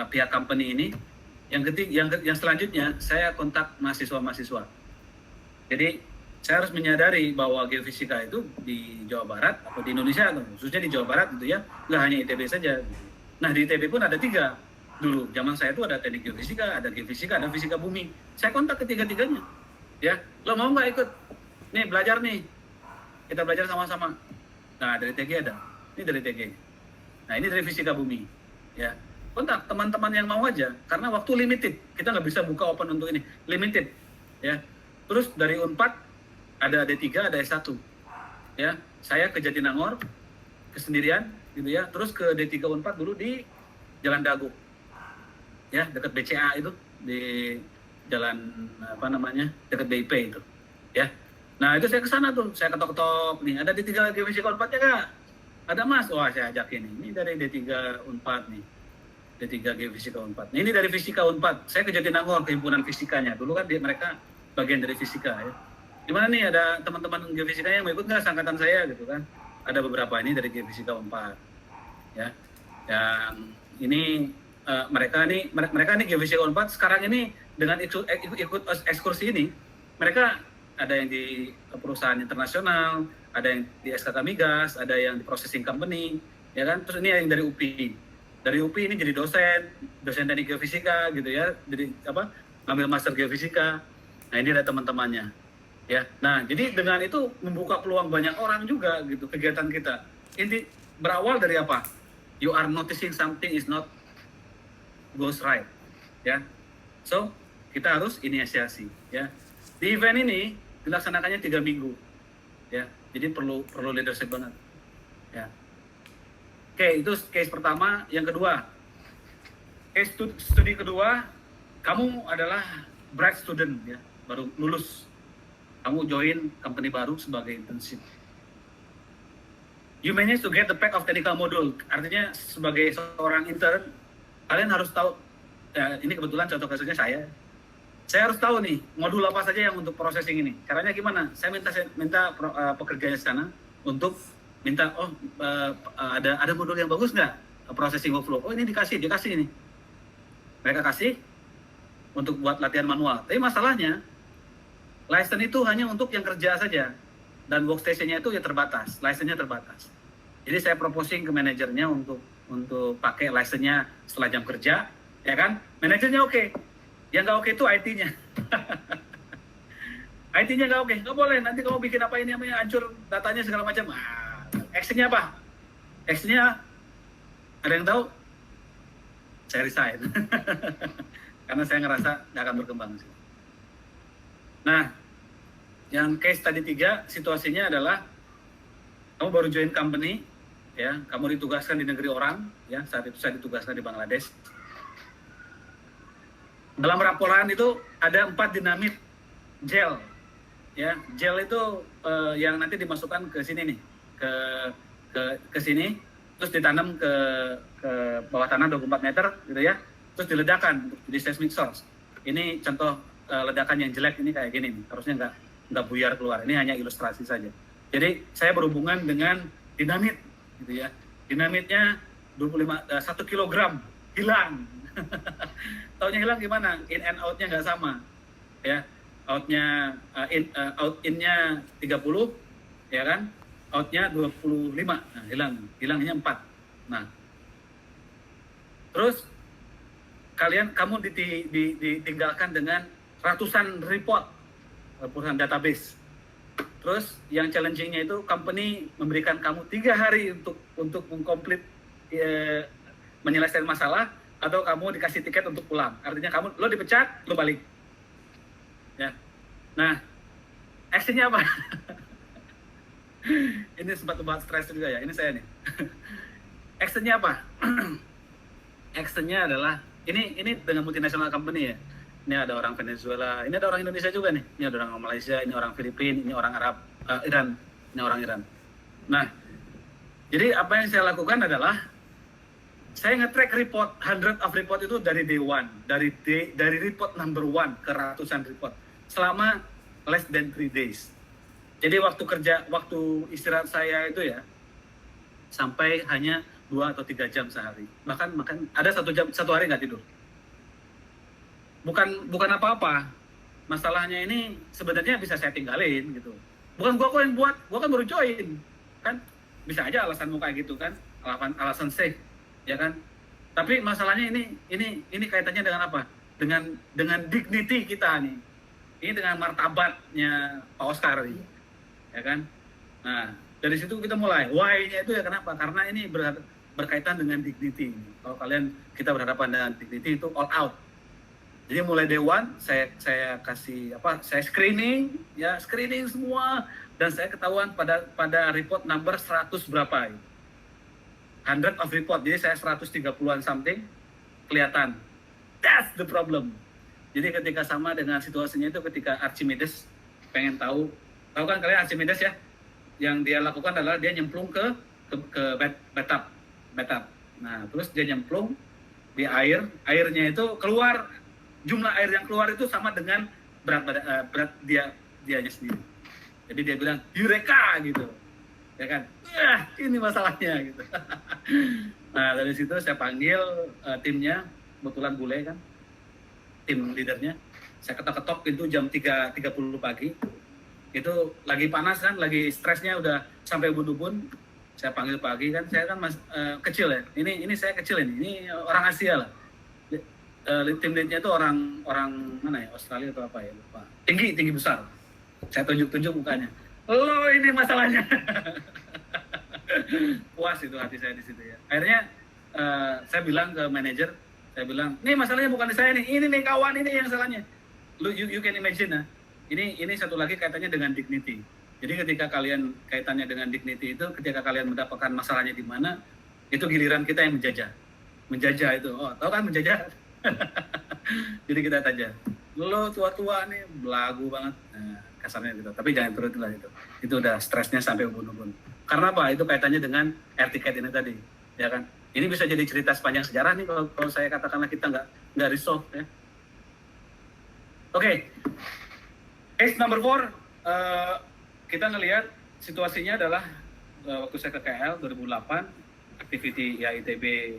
pihak company ini. Yang selanjutnya saya kontak mahasiswa-mahasiswa. Jadi saya harus menyadari bahwa geofisika itu di Jawa Barat atau di Indonesia, khususnya di Jawa Barat gitu ya, nggak hanya ITB saja. Nah di ITB pun ada 3 dulu. Zaman saya itu ada teknik geofisika, ada geofisika, ada fisika bumi. Saya kontak ketiga-tiganya. Ya, lo mau nggak ikut? Nih belajar nih, kita belajar sama-sama. Nah dari TG ada, ini dari TG. Nah ini dari fisika bumi, ya. Kontak teman-teman yang mau aja, karena waktu limited, kita nggak bisa buka open untuk ini, limited, ya. Terus dari Unpad ada D3, ada S1, ya. Saya ke Jatinangor, kesendirian, gitu ya. Terus ke D3 Unpad dulu di Jalan Dago, ya, dekat BCA itu, di jalan dekat BIP itu, ya. Nah itu saya ke sana tuh, saya ketok-ketok nih, ada D3 geofisika Unpadnya nggak? Ada Mas, wah saya ajakin ini dari D3 Unpad nih, D3 Geofisika Unpad. Nah, ini dari Fisika Unpad, saya ke Jatinangor, ke himpunan fisikanya. Dulu kan mereka bagian dari fisika ya. Gimana nih ada teman-teman geofisikanya yang mau ikut nggak seangkatan saya gitu kan? Ada beberapa ini dari Geofisika Unpad, ya. Yang ini mereka nih Geofisika Unpad sekarang ini dengan ikut ekskursi ini, mereka ada yang di perusahaan internasional, ada yang di SKK Migas, ada yang di processing company, ya kan? Terus ini yang dari UPI. Dari UPI ini jadi dosen teknik geofisika gitu ya, jadi ngambil master geofisika. Nah, ini ada teman-temannya. Ya. Nah, jadi dengan itu membuka peluang banyak orang juga gitu kegiatan kita. Inti berawal dari apa? You are noticing something is not goes right. Ya. So, kita harus inisiasi, ya. Di event ini dilaksanakannya 3 minggu. Ya. Jadi perlu leadership banget. Ya. Oke, itu case pertama. Yang kedua, case studi kedua, kamu adalah bright student ya, baru lulus. Kamu join company baru sebagai internship. You manage to get the pack of technical module. Artinya sebagai seorang intern, kalian harus tahu. Ya, ini kebetulan contoh kasusnya saya. Saya harus tahu nih modul apa saja yang untuk processing ini. Caranya gimana? Saya minta pekerjanya sana untuk minta ada modul yang bagus nggak processing workflow. Ini dikasih ini. Mereka kasih untuk buat latihan manual. Tapi masalahnya license itu hanya untuk yang kerja saja dan workstation-nya itu ya terbatas, license-nya terbatas. Jadi saya proposing ke manajernya untuk pakai license-nya setelah jam kerja, ya kan? Manajernya oke. Yang nggak oke itu IT-nya. IT-nya nggak oke, nggak boleh. Nanti kamu bikin apa ini namanya hancur datanya segala macam. Action-nya apa? Action-nya ada yang tahu? Saya resign. Karena saya ngerasa nggak akan berkembang. Nah, yang case tadi 3, situasinya adalah kamu baru join company, ya, kamu ditugaskan di negeri orang, ya, saat itu saya ditugaskan di Bangladesh. Dalam laporan itu ada 4 dinamit gel, ya, gel itu yang nanti dimasukkan ke sini nih, ke sini, terus ditanam ke bawah tanah 24 meter, gitu ya, terus diledakkan di seismic source. Ini contoh ledakan yang jelek ini kayak gini nih, harusnya nggak buyar keluar. Ini hanya ilustrasi saja. Jadi saya berhubungan dengan dinamit, gitu ya. Dinamitnya 1 kilogram hilang. Taunya hilang gimana? In and out-nya nggak sama, ya. Out-nya in-nya 30, ya kan? Out-nya 25, nah, hilangnya 4. Nah, terus kamu ditinggalkan dengan ratusan report, ratusan database. Terus yang challenging-nya itu company memberikan kamu 3 hari untuk mengkomplit menyelesaikan masalah, atau kamu dikasih tiket untuk pulang. Artinya lo dipecat, lo balik. Ya. Nah, actionnya apa? Ini sempat bahas stres juga ya. Ini saya nih. Actionnya apa? Actionnya adalah ini dengan multinational company ya. Ini ada orang Venezuela, ini ada orang Indonesia juga nih. Ini ada orang Malaysia, ini orang Filipina, ini orang Arab, Iran, ini orang Iran. Nah, jadi apa yang saya lakukan adalah saya nge-track report, 100 of report itu dari day one, dari report number 1 ke ratusan report selama less than 3 days. Jadi waktu istirahat saya itu ya sampai hanya 2 atau 3 jam sehari. Bahkan ada 1 hari nggak tidur. Bukan apa-apa. Masalahnya ini sebenarnya bisa saya tinggalin gitu. Bukan gua kok yang buat, gua kan baru join. Kan bisa aja alasanmu kayak gitu kan, alasan safe, ya kan? Tapi masalahnya ini kaitannya dengan apa? Dengan dignity kita nih. Ini dengan martabatnya Pak Oscar nih. Ya kan? Nah, dari situ kita mulai. Why-nya itu ya kenapa? Karena ini berkaitan dengan dignity. Kalau kita berhadapan dengan dignity itu all out. Jadi mulai day one saya kasih saya screening semua, dan saya ketahuan pada report number 100 berapa ya. 100 of report. Jadi saya 130-an something kelihatan. That's the problem. Jadi ketika sama dengan situasinya itu ketika Archimedes pengen tahu kan kalian Archimedes ya? Yang dia lakukan adalah dia nyemplung ke bathtub. Nah, terus dia nyemplung di airnya itu keluar, jumlah air yang keluar itu sama dengan berat dianya sendiri. Jadi dia bilang eureka gitu, ya kan? Ini masalahnya gitu. Nah, dari situ saya panggil timnya, kebetulan bule kan, tim leadernya. Saya ketok-ketok itu jam 3.30 pagi. Itu lagi panas kan, lagi stresnya udah sampai ubun-ubun. Saya panggil pagi kan, saya kan kecil ya. Ini saya kecil ini orang Asia lah. Tim leadnya itu orang mana ya, Australia atau apa ya, lupa. Tinggi besar. Saya tunjuk mukanya. Lo ini masalahnya. Puas itu hati saya di situ ya. Akhirnya saya bilang ke manajer, saya bilang, "Nih masalahnya bukan di saya nih. Ini nih kawan, ini yang salahnya." You can imagine nah. Ini satu lagi kaitannya dengan dignity. Jadi ketika kalian kaitannya dengan dignity itu, ketika kalian mendapatkan masalahnya di mana, itu giliran kita yang menjajah. Menjajah itu. Oh, tahu kan menjajah? Jadi kita tanya, lo tua-tua nih belagu banget, nah, kasarnya gitu. Tapi jangan turutin lah itu. Itu udah stresnya sampai ubun-ubun. Karena apa? Itu kaitannya dengan air ticket ini tadi, ya kan? Ini bisa jadi cerita sepanjang sejarah nih kalau saya katakanlah kita nggak resolve ya. Oke. Case number 4, kita ngelihat situasinya adalah waktu saya ke KL 2008, activity ya ITB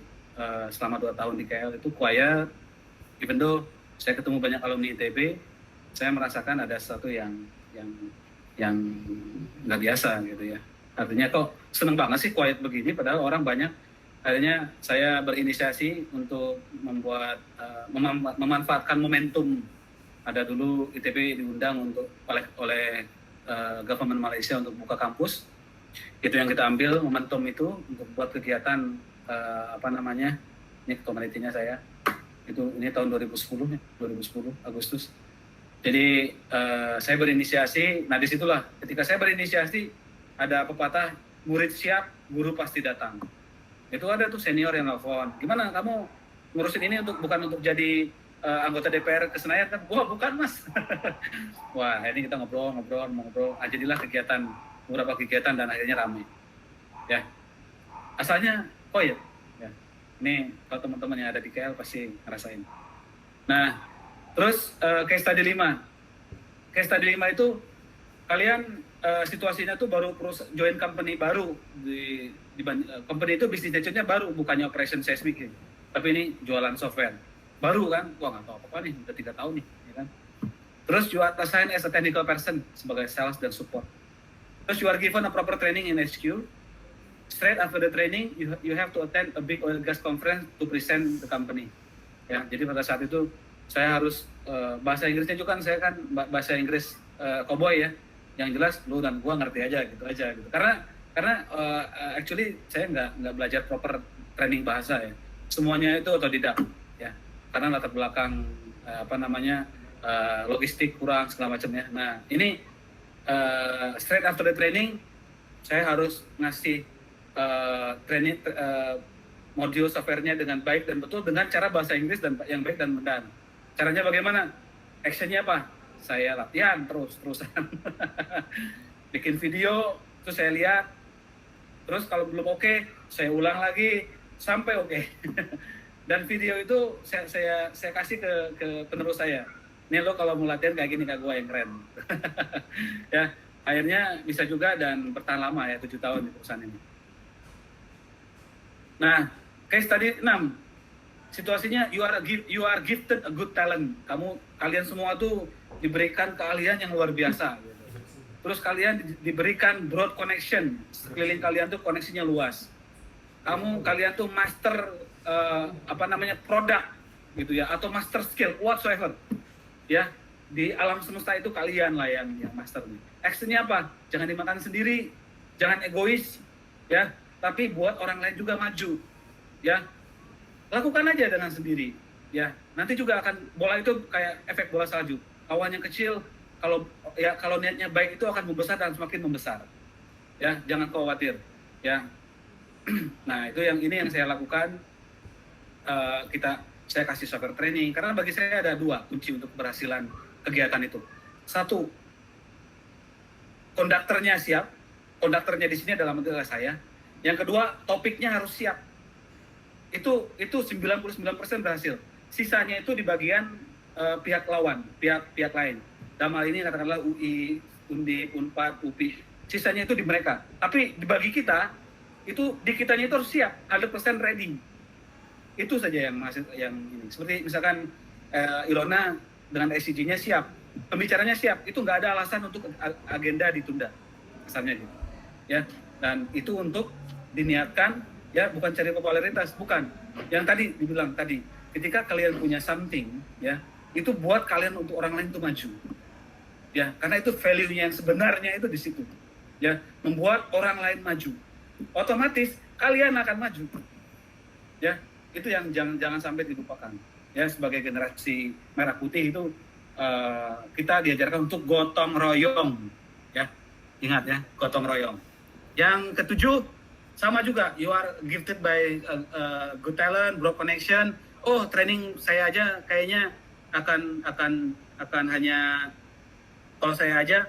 selama 2 tahun di KL itu quiet. Even though saya ketemu banyak alumni ITB, saya merasakan ada sesuatu yang nggak biasa gitu ya. Artinya kok seneng banget sih quiet begini, padahal orang banyak. Akhirnya saya berinisiasi untuk memanfaatkan momentum. Ada dulu ITB diundang oleh government Malaysia untuk buka kampus. Itu yang kita ambil momentum itu untuk buat kegiatan ini community-nya saya. Ini tahun 2010 Agustus. Jadi saya berinisiasi. Nah disitulah ketika saya berinisiasi ada pepatah murid siap, guru pasti datang. Itu ada tuh senior yang nelfon. Gimana kamu ngurusin ini bukan untuk jadi anggota DPR ke Senayan kan? Wah bukan mas. Wah ini kita ngobrol. Jadilah beberapa kegiatan dan akhirnya ramai. Ya, asalnya quiet. Ya. Ini kalau teman-teman yang ada di KL pasti ngerasain. Nah, terus case study 5. Case study 5 itu kalian situasinya tuh baru join company baru di company itu bisnis nature-nya baru, bukannya operation seismic. Tapi ini jualan software. Baru kan, wah nggak tahu apa-apa nih, udah 3 tahun nih, ya kan. Terus you are assigned as a technical person sebagai sales dan support. Terus you are given a proper training in HQ. Straight after the training, you have to attend a big oil gas conference to present the company. Ya, jadi pada saat itu saya harus bahasa Inggrisnya juga kan, saya kan bahasa Inggris cowboy ya. yang jelas lu dan gua ngerti aja gitu karena actually saya nggak belajar proper training bahasa ya, semuanya itu otodidak ya, karena latar belakang logistik kurang segala macamnya. Nah ini straight after the training saya harus ngasih training modul softwarenya dengan baik dan betul dengan cara bahasa Inggris dan yang baik dan benar. Caranya bagaimana? Actionnya apa? Saya latihan terusan bikin video, terus saya lihat, terus kalau belum oke, saya ulang lagi sampai oke. Dan video itu saya kasih ke penerus saya. Nih lo kalau mau latihan kayak gini kayak gue yang keren. Ya, akhirnya bisa juga dan bertahan lama ya, 7 tahun di perusahaan ini. Nah, case tadi 6. Situasinya you are gifted a good talent. Kalian semua tuh diberikan keahlian yang luar biasa. Terus kalian diberikan broad connection. Sekeliling kalian tuh koneksinya luas. Kalian tuh master produk gitu ya, atau master skill whatsoever. Ya, di alam semesta itu kalian lah yang master. Actionnya apa? Jangan dimakan sendiri, jangan egois, ya. Tapi buat orang lain juga maju, ya. Lakukan aja dengan sendiri, ya. Nanti juga akan bola itu kayak efek bola salju. Awan yang kecil, kalau niatnya baik itu akan membesar dan semakin membesar, ya. Jangan khawatir, ya. Nah itu ini yang saya lakukan. Saya kasih software training karena bagi saya ada 2 kunci untuk keberhasilan kegiatan itu. 1, konduktornya siap. Konduktornya di sini adalah saya. Yang kedua, topiknya harus siap. Itu 99% berhasil. Sisanya itu di bagian pihak lawan, pihak lain. Dalam hal ini katakanlah UI, Undip, Unpad, UPI. Sisanya itu di mereka. Tapi bagi kita, itu di kitanya itu harus siap, 100% ready. Itu saja yang ini. Seperti misalkan Ilona dengan SCG-nya siap, pembicaranya siap, itu nggak ada alasan untuk agenda ditunda, misalnya gitu. Ya, dan itu untuk diniatkan, ya, bukan cari popularitas, bukan. Yang tadi dibilang tadi, ketika kalian punya something, ya, itu buat kalian untuk orang lain itu maju. Ya, karena itu value-nya yang sebenarnya itu di situ. Ya, membuat orang lain maju. Otomatis kalian akan maju. Ya, itu yang jangan sampai dilupakan. Ya, sebagai generasi merah putih itu kita diajarkan untuk gotong royong. Ya, ingat ya, gotong royong. Yang ke-7 sama juga, you are gifted by good talent, broad connection. Oh, training saya aja kayaknya akan hanya, kalau saya aja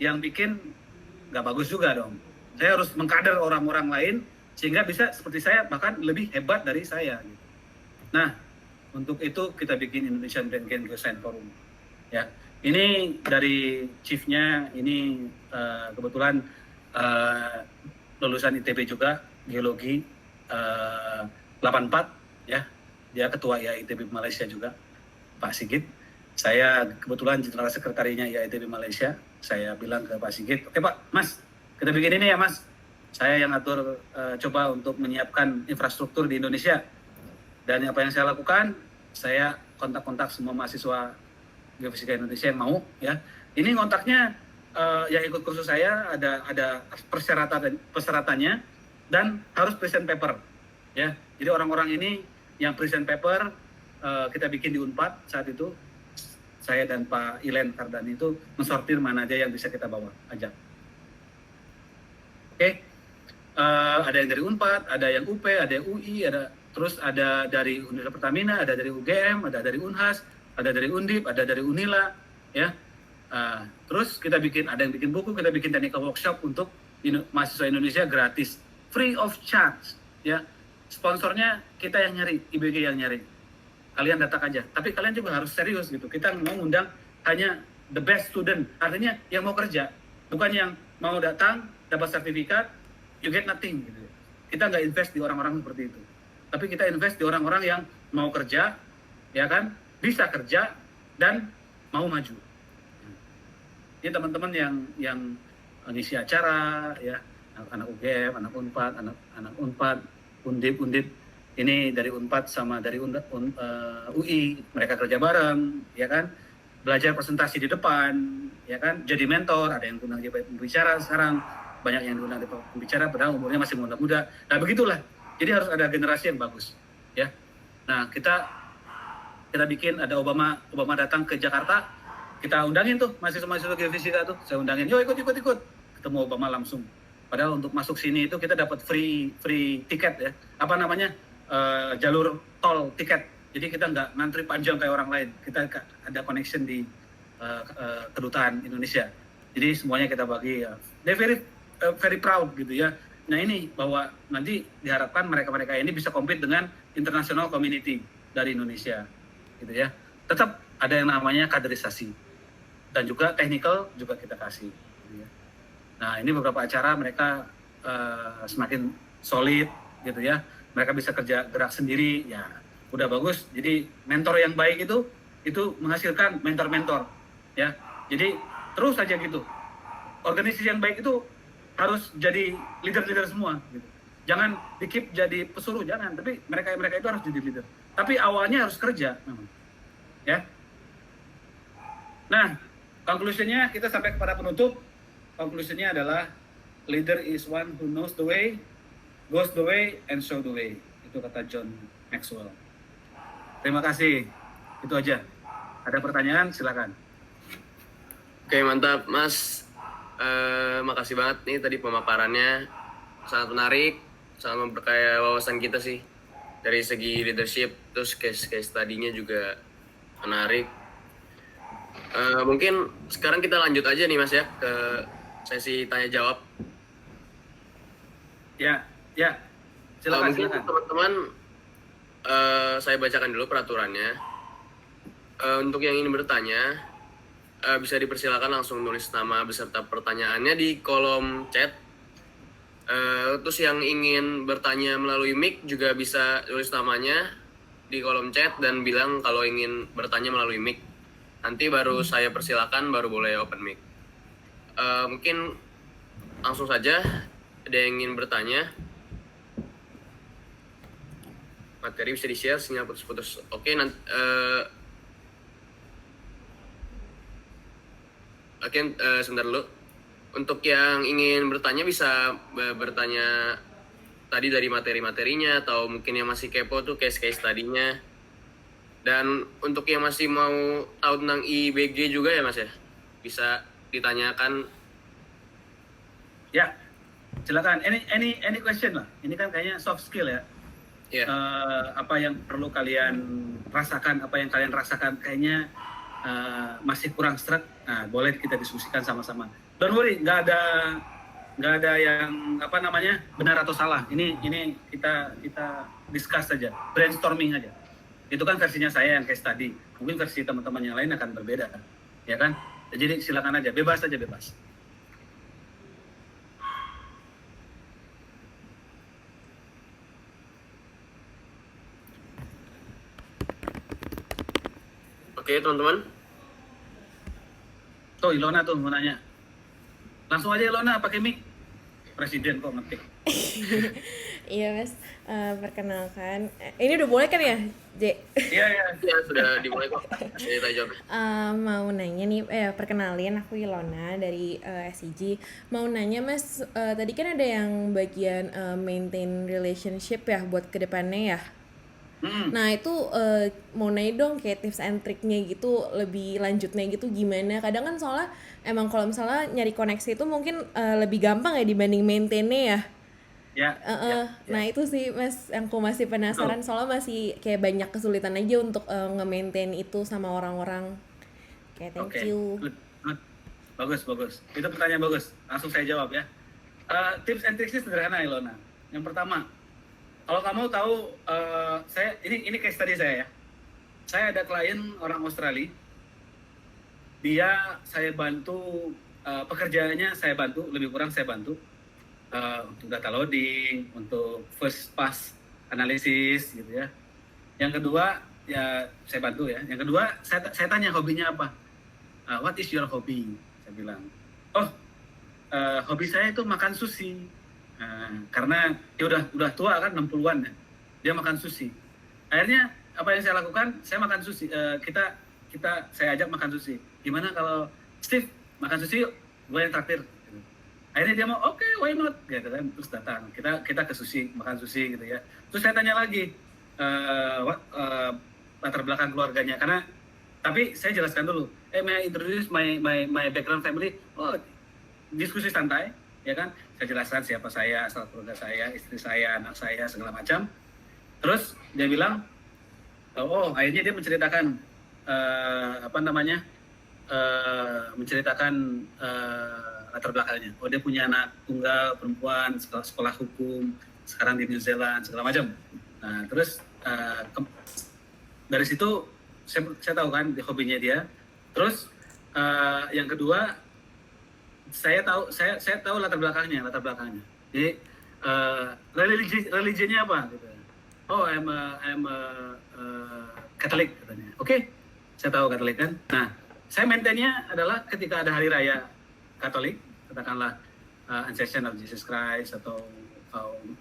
yang bikin nggak bagus juga dong. Saya harus mengkader orang-orang lain sehingga bisa seperti saya, bahkan lebih hebat dari saya. Nah, untuk itu kita bikin Indonesian Brain Gain Design Forum. Ya, ini dari chiefnya, ini kebetulan lulusan ITB juga, geologi 84, ya. Dia ketua ITB Malaysia juga, Pak Sigit. Saya kebetulan general sekretarinya ITB Malaysia. Saya bilang ke Pak Sigit, oke Pak, Mas, kita bikin ini ya Mas. Saya yang atur coba untuk menyiapkan infrastruktur di Indonesia. Dan apa yang saya lakukan, saya kontak-kontak semua mahasiswa Geofisika Indonesia yang mau, ya. Ini kontaknya yang ikut kursus saya ada persyaratannya dan harus present paper, ya. Jadi orang-orang ini yang present paper kita bikin di Unpad saat itu. Saya dan Pak Ilen Kardani itu mensortir mana aja yang bisa kita bawa ajak. Oke. Ada yang dari Unpad, ada yang UP, ada yang UI, terus ada dari Universitas Pertamina, ada dari UGM, ada dari Unhas, ada dari Undip, ada dari Unila, ya. Terus ada yang bikin buku, kita bikin technical workshop untuk mahasiswa Indonesia gratis, free of charge, ya. Sponsornya kita yang nyari, IBG yang nyari. Kalian datang aja, tapi kalian juga harus serius gitu. Kita mau ngundang hanya the best student, artinya yang mau kerja, bukan yang mau datang dapat sertifikat, you get nothing gitu. Kita nggak invest di orang-orang seperti itu, tapi kita invest di orang-orang yang mau kerja, ya kan, bisa kerja dan mau maju. Ini teman-teman yang ngisi acara, ya, anak UGM, anak Unpad, anak Unpad, Undip. Ini dari Unpad sama dari UI, mereka kerja bareng, ya kan. belajar presentasi di depan, ya kan, jadi mentor, ada yang undang jadi pembicara sekarang, banyak yang diundang jadi pembicara padahal umurnya masih muda-muda. Nah begitulah, jadi harus ada generasi yang bagus, ya. Nah kita bikin ada Obama datang ke Jakarta, kita undangin tuh mahasiswa-mahasiswa geofisika tuh, saya undangin, yuk ikut, ketemu Obama langsung. Padahal untuk masuk sini itu kita dapat free tiket ya, apa namanya, jalur tol tiket. Jadi kita nggak ngantri panjang kayak orang lain. Kita ada connection di kedutaan Indonesia. Jadi semuanya kita bagi. Ya. They very proud gitu ya. Nah ini bahwa nanti diharapkan mereka ini bisa compete dengan international community dari Indonesia, gitu ya. Tetap ada yang namanya kaderisasi dan juga technical juga kita kasih. Gitu ya. Nah ini beberapa acara mereka semakin solid, gitu ya. Mereka bisa kerja gerak sendiri, ya udah bagus. Jadi mentor yang baik itu menghasilkan mentor-mentor, ya. Jadi terus saja gitu. Organisasi yang baik itu harus jadi leader-leader semua, gitu. Jangan dikip jadi pesuruh, jangan. Tapi mereka itu harus jadi leader. Tapi awalnya harus kerja, memang. Ya. Nah, conclusion-nya kita sampai kepada penutup. Conclusion-nya adalah leader is one who knows the way, goes the way, and show the way. Itu kata John Maxwell. Terima kasih. Itu aja. Ada pertanyaan? Silakan. Oke, mantap Mas. Makasih banget nih tadi pemaparannya. Sangat menarik, sangat memperkaya wawasan kita sih. Dari segi leadership, terus case study-nya juga menarik. Mungkin sekarang kita lanjut aja nih Mas ya ke sesi tanya jawab. Ya. Silakan. Mungkin teman-teman saya bacakan dulu peraturannya. Untuk yang ingin bertanya, bisa dipersilakan langsung nulis nama beserta pertanyaannya di kolom chat. Terus yang ingin bertanya melalui mic juga bisa tulis namanya di kolom chat dan bilang kalau ingin bertanya melalui mic. Nanti baru saya persilakan, baru boleh open mic. Mungkin langsung saja ada yang ingin bertanya. Materi bisa di-share, sinyal putus-putus. Oke, nanti sebentar dulu. Untuk yang ingin bertanya bisa bertanya tadi dari materi-materinya atau mungkin yang masih kepo tuh case tadinya. Dan untuk yang masih mau tahu tentang IBG juga ya Mas ya, bisa ditanyakan. Ya, silakan. Any question lah. Ini kan kayaknya soft skill ya. Yeah. Apa yang perlu kalian rasakan, apa yang kalian rasakan kayaknya masih kurang seret. Nah, boleh kita diskusikan sama-sama. Don't worry, nggak ada yang apa namanya benar atau salah. Ini kita discuss saja, brainstorming aja. Itu kan versinya saya yang case tadi. Mungkin versi teman-teman yang lain akan berbeda, ya kan? Jadi silakan aja, bebas aja bebas. Oke, teman-teman. Tuh Ilona tuh mau nanya. Langsung aja Ilona pakai mic. Presiden kok ngetik. Iya Mas, perkenalkan. Ini udah boleh kan ya, J? Iya. Ya, sudah dimulai kok. Saya tanya jawab. Mau nanya nih, perkenalin aku Ilona dari SIG. Mau nanya Mas, tadi kan ada yang bagian maintain relationship ya buat kedepannya ya. Nah itu mau nanya dong kayak tips and triknya gitu, lebih lanjutnya gitu gimana. Kadang kan soalnya emang kalau misalnya nyari koneksi itu mungkin lebih gampang ya dibanding maintainnya ya. Ya. Nah itu sih Mas yang aku masih penasaran, soalnya masih kayak banyak kesulitan aja untuk nge-maintain itu sama orang-orang. Kayak thank you. Good. Bagus. Itu pertanyaan bagus. Langsung saya jawab ya. Tips and tricksnya sederhana Ilona. Yang pertama, kalau kamu tahu, saya ini case study saya ya. Saya ada klien orang Australia. Saya bantu pekerjaannya, lebih kurang saya bantu untuk data loading, untuk first pass analisis gitu ya. Yang kedua ya saya bantu ya. Yang kedua saya tanya hobinya apa. What is your hobby? Saya bilang. Hobi saya itu makan sushi. Karena dia udah tua kan 60-an ya. Dia makan sushi. Akhirnya apa yang saya lakukan? Saya makan sushi. Kita saya ajak makan sushi. Gimana kalau Steve makan sushi yuk, gue yang traktir. Gitu. Akhirnya dia mau, oke, why not? Gitu kan, terus datang. Kita ke sushi, makan sushi gitu ya. Terus saya tanya lagi latar belakang keluarganya, karena tapi saya jelaskan dulu. May I introduce my background family? Oh, diskusi santai, ya kan? Saya jelaskan siapa saya, asal keluarga saya, istri saya, anak saya, segala macam. Terus dia bilang, oh, akhirnya dia menceritakan menceritakan latar belakangnya. Oh, dia punya anak tunggal perempuan, sekolah hukum, sekarang di New Zealand, segala macam. Nah, terus dari situ saya tahu kan hobinya dia. Terus yang kedua, saya tahu latar belakangnya. Jadi religinya apa? Gitu. Oh, I'm a Catholic katanya. Oke, saya tahu Katolik kan. Nah, saya maintainnya adalah ketika ada hari raya Katolik, katakanlah Ascension of Jesus Christ atau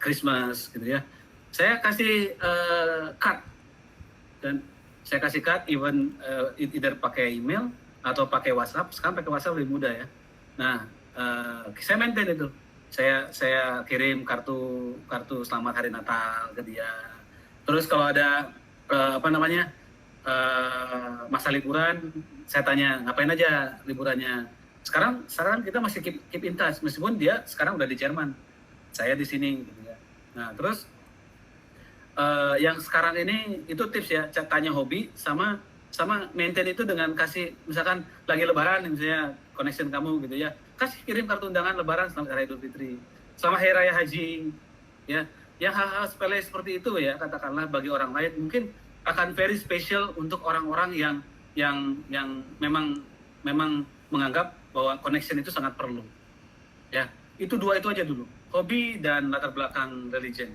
Christmas gitu ya. Saya kasih card, dan saya kasih card even either pakai email atau pakai WhatsApp. Sekarang pakai WhatsApp lebih mudah ya. Nah, saya maintain itu. Saya kirim kartu selamat hari Natal ke dia. Terus kalau ada masa liburan, saya tanya ngapain aja liburannya. Sekarang kita masih keep in touch meskipun dia sekarang udah di Jerman, saya di sini gitu ya. Nah, terus yang sekarang ini itu tips ya, tanya hobi sama maintain itu dengan kasih, misalkan lagi lebaran misalnya connection kamu gitu ya, kasih kirim kartu undangan lebaran, selamat hari Idul Fitri, selamat hari raya haji ya. Yang hal-hal sepele seperti itu ya, katakanlah bagi orang lain mungkin akan very special untuk orang-orang yang memang menganggap bahwa connection itu sangat perlu. Ya, itu dua itu aja dulu, hobi dan latar belakang religion.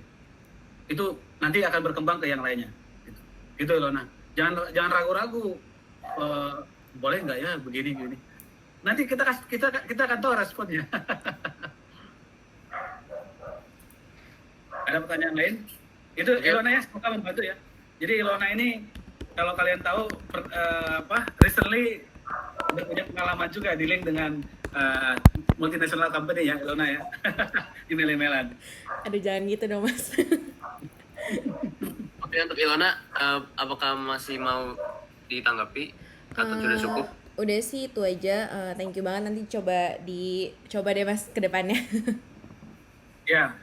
Itu nanti akan berkembang ke yang lainnya. Gitu Ilona. Jangan ragu-ragu. Boleh nggak ya begini. Nanti kita akan tahu responnya. Ada pertanyaan lain? Itu Ilona ya, semoga membantu ya. Jadi Ilona ini kalau kalian tahu recently udah punya pengalaman juga dealing dengan multinational company ya Ilona ya. Email-emailan. Aduh, jangan gitu dong Mas. Oke, untuk Ilona, apakah masih mau ditanggapi atau sudah cukup? Udah sih itu aja. Thank you banget, nanti coba deh Mas ke depannya. Ya,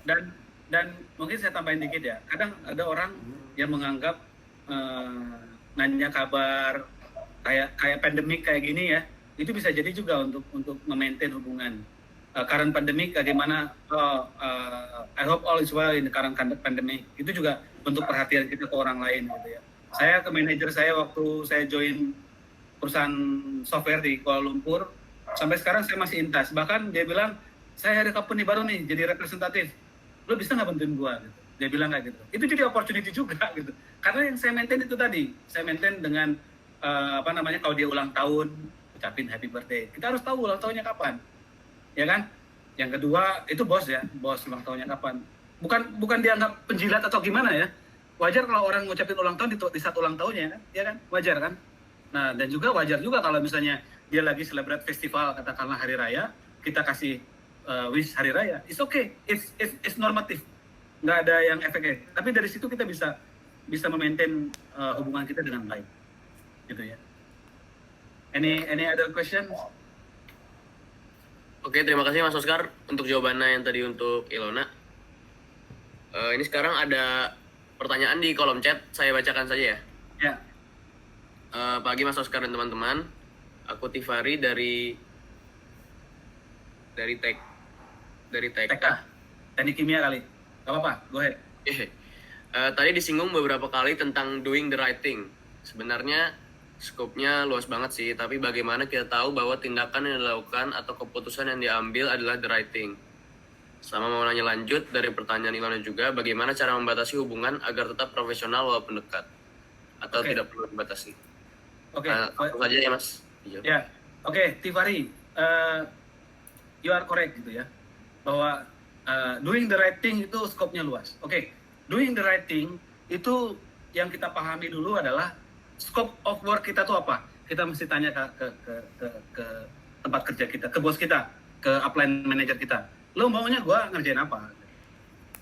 dan mungkin saya tambahin dikit ya. Kadang ada orang yang menganggap nanya kabar kayak pandemik kayak gini ya, itu bisa jadi juga untuk memaintain hubungan. Current pandemic bagaimana? I hope all is well in the current pandemic. Itu juga bentuk perhatian kita ke orang lain gitu ya. Saya ke manajer saya waktu saya join perusahaan software di Kuala Lumpur, sampai sekarang saya masih in touch. Bahkan dia bilang, saya ada company baru nih jadi representatif, lo bisa nggak bantuin gua gitu. Dia bilang kayak gitu. Itu jadi opportunity juga gitu. Karena yang saya maintain itu tadi, saya maintain dengan kalau dia ulang tahun, ucapin happy birthday. Kita harus tahu ulang tahunnya kapan, ya kan? Yang kedua itu bos ulang tahunnya kapan. Bukan dianggap penjilat atau gimana ya. Wajar kalau orang ngucapin ulang tahun di saat ulang tahunnya, ya kan? Wajar kan? Nah, dan juga wajar juga kalau misalnya dia lagi celebrate festival, katakanlah hari raya, kita kasih wish hari raya. It's okay, it's normatif, nggak ada yang efeknya. Tapi dari situ kita bisa memaintain hubungan kita dengan baik, gitu ya. Any other question? Oke, terima kasih Mas Oscar untuk jawabannya yang tadi untuk Ilona. Ini sekarang ada pertanyaan di kolom chat, saya bacakan saja ya. Ya. Pagi Mas Oscar dan teman-teman, aku Tiffari dari TK. Teknik kimia kali. Gak apa-apa, go ahead. Tadi disinggung beberapa kali tentang doing the right thing. Sebenarnya skopnya luas banget sih, tapi bagaimana kita tahu bahwa tindakan yang dilakukan atau keputusan yang diambil adalah the right thing? Sama mau nanya lanjut dari pertanyaan Ilona juga, bagaimana cara membatasi hubungan agar tetap profesional walaupun dekat? Atau tidak perlu dibatasi? Langsung saja ya Mas. Ya, oke, Tiffari, you are correct gitu ya, bahwa doing the right thing itu skopnya luas. Doing the right thing itu yang kita pahami dulu adalah scope of work kita tuh apa? Kita mesti tanya ke tempat kerja kita, ke bos kita, ke upline manager kita. Lo maunya gue ngerjain apa?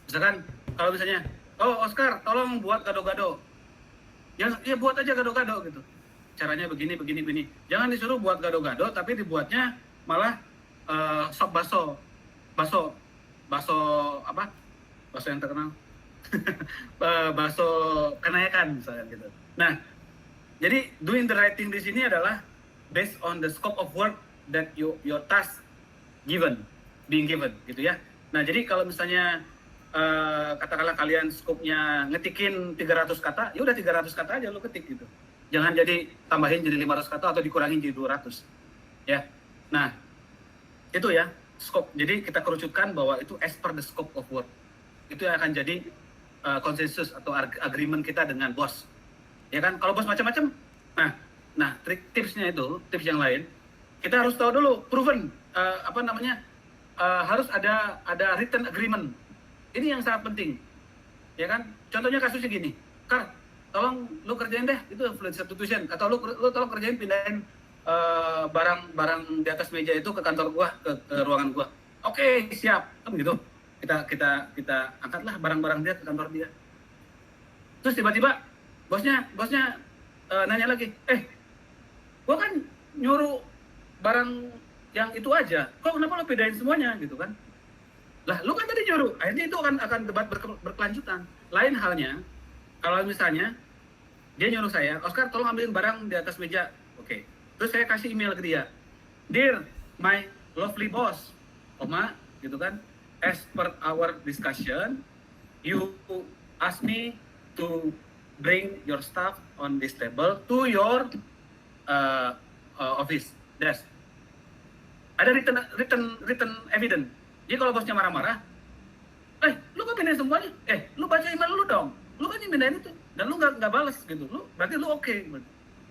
Misalkan kalau misalnya, oh Oscar, tolong buat gado-gado. Ya buat aja gado-gado gitu. Caranya begini. Jangan disuruh buat gado-gado, tapi dibuatnya malah sop baso apa? Baso yang terkenal. Baso kenayakan misalnya gitu. Nah, jadi doing the right thing di sini adalah based on the scope of work that your task being given gitu ya. Nah, jadi kalau misalnya katakanlah kalian skopnya ngetikin 300 kata, ya udah 300 kata aja lo ketik gitu. Jangan jadi tambahin jadi 500 kata atau dikurangin jadi 200. Ya. Nah, itu ya scope. Jadi kita kerucutkan bahwa itu as per the scope of work. Itu yang akan jadi konsensus atau agreement kita dengan bos. Ya kan? Kalau bos macam-macam, nah tipsnya itu, tips yang lain, kita harus tahu dulu proven harus ada written agreement. Ini yang sangat penting. Ya kan? Contohnya kasusnya gini. Kar, tolong lu kerjain deh itu fluid substitution atau lu tolong kerjain pindahin barang-barang di atas meja itu ke kantor gua, ke ruangan gua. Oke, siap. Kan gitu. Kita angkatlah barang-barang dia ke kantor dia. Terus tiba-tiba bosnya nanya lagi, gua kan nyuruh barang yang itu aja, kok kenapa lo bedain semuanya gitu kan? Lah, lu kan tadi nyuruh, akhirnya itu akan debat berkelanjutan. Lain halnya, kalau misalnya dia nyuruh saya, Oscar tolong ambilin barang di atas meja, oke. Terus saya kasih email ke dia, Dear my lovely boss, gitu kan, as per our discussion, you ask me to bring your stuff on this table to your office desk. Ada written evidence. Jadi kalau bosnya marah-marah, lu kok pindahin semuanya? Lu baca email lu dong. Lu kan yang pindahin itu. Dan lu nggak balas gitu. Berarti lu oke.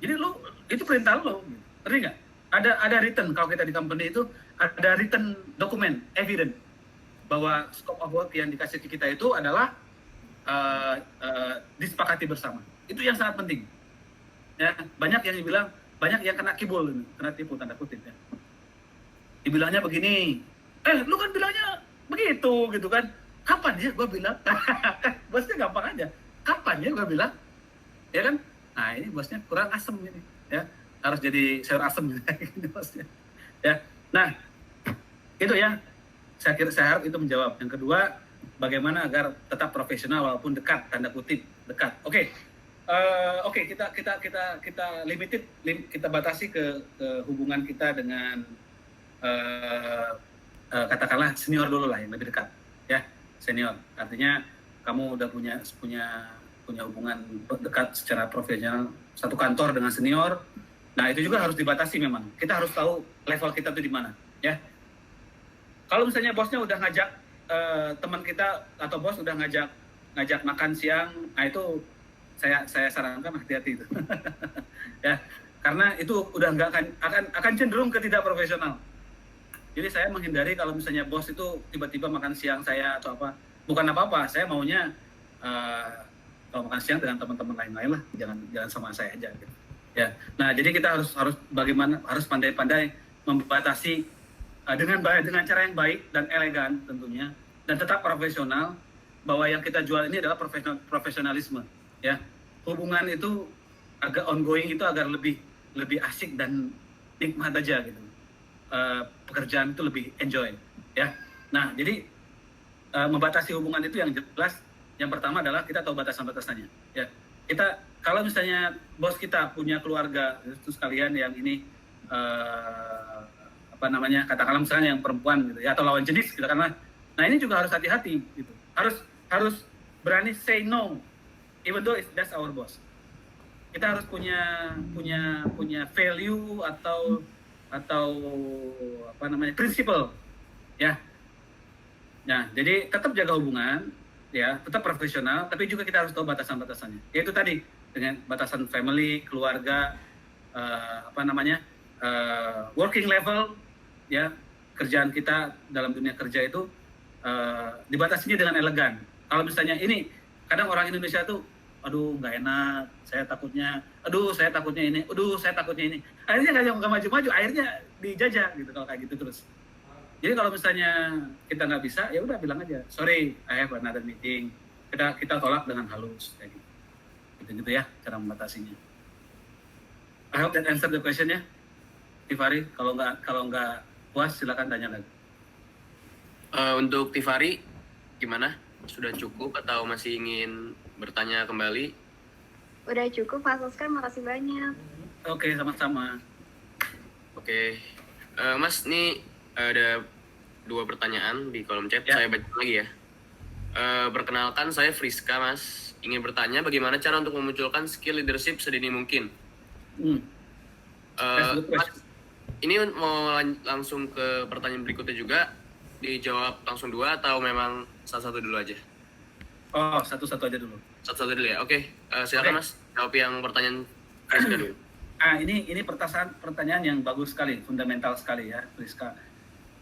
Jadi lu, itu perintah lu. Ngerti nggak? Ada written, kalau kita di company itu, ada written dokumen, evidence. Bahwa scope of work yang dikasih ke kita itu adalah disepakati bersama. Itu yang sangat penting. Ya, banyak yang kena kibul, kena tipu, tanda kutip ya. Dibilangnya begini, lu kan bilangnya begitu gitu kan, kapan ya gue bilang? Bosnya gampang aja, kapan ya gue bilang, ya kan? Nah ini bosnya kurang asem ini, ya harus jadi sayur asem gitu bosnya, ya. Nah itu ya, saya harap itu menjawab. Yang kedua, bagaimana agar tetap profesional walaupun dekat, tanda kutip dekat. Oke, kita limited, kita batasi ke hubungan kita dengan katakanlah senior dulu lah yang lebih dekat, ya senior. Artinya kamu udah punya hubungan dekat secara profesional satu kantor dengan senior. Nah itu juga harus dibatasi memang. Kita harus tahu level kita tuh di mana, ya. Kalau misalnya bosnya udah ngajak teman kita atau bos udah ngajak makan siang, nah itu saya sarankan hati-hati itu, ya. Karena itu udah nggak akan cenderung ke tidak profesional. Jadi saya menghindari kalau misalnya bos itu tiba-tiba makan siang saya atau apa. Bukan apa-apa, saya maunya kalau makan siang dengan teman-teman lain-lain lah, jangan sama saya aja gitu. Ya. Nah, jadi kita harus pandai-pandai membatasi dengan cara yang baik dan elegan tentunya, dan tetap profesional, bahwa yang kita jual ini adalah profesionalisme, ya. Hubungan itu agak ongoing itu agar lebih asik dan nikmat aja gitu. Pekerjaan itu lebih enjoy, ya. Nah, jadi membatasi hubungan itu yang jelas. Yang pertama adalah kita tahu batasan-batasannya, ya. Kita kalau misalnya bos kita punya keluarga, terus kalian yang ini katakanlah misalnya yang perempuan gitu, ya, atau lawan jenis, katakanlah. Nah, ini juga harus hati-hati gitu. Harus berani say no, even though that's our boss. Kita harus punya value atau prinsipal, ya. Nah, jadi tetap jaga hubungan, ya, tetap profesional, tapi juga kita harus tahu batasan-batasannya. Yaitu tadi dengan batasan family, keluarga, working level, ya, kerjaan kita dalam dunia kerja itu dibatasinya dengan elegan. Kalau misalnya ini, kadang orang Indonesia tuh aduh nggak enak, saya takutnya, aduh saya takutnya ini, aduh saya takutnya ini. Akhirnya nggak maju-maju, akhirnya dijajah gitu kalau kayak gitu terus. Jadi kalau misalnya kita nggak bisa, ya udah bilang aja, sorry, I have another meeting. Kita tolak dengan halus kayak gitu. Gitu ya cara membatasinya. I hope that answer the question ya, Tifari. Kalau nggak puas silakan tanya lagi. Untuk Tifari, gimana? Sudah cukup atau masih ingin bertanya kembali? Udah cukup, Mas Oscar. Makasih banyak. Oke, sama-sama. Oke, Mas, ini ada 2 pertanyaan di kolom chat. Ya. Saya baca lagi ya. Perkenalkan, saya Friska, Mas. Ingin bertanya bagaimana cara untuk memunculkan skill leadership sedini mungkin. That's good Mas, question. ini mau langsung ke pertanyaan berikutnya juga. Dijawab langsung 2 atau memang satu-satu dulu aja? Oh, satu-satu aja dulu. Satu-satu dulu ya. Oke, silakan Oke. Mas. Jawab yang pertanyaan Friska dulu. Ini pertanyaan yang bagus sekali, fundamental sekali ya, Friska.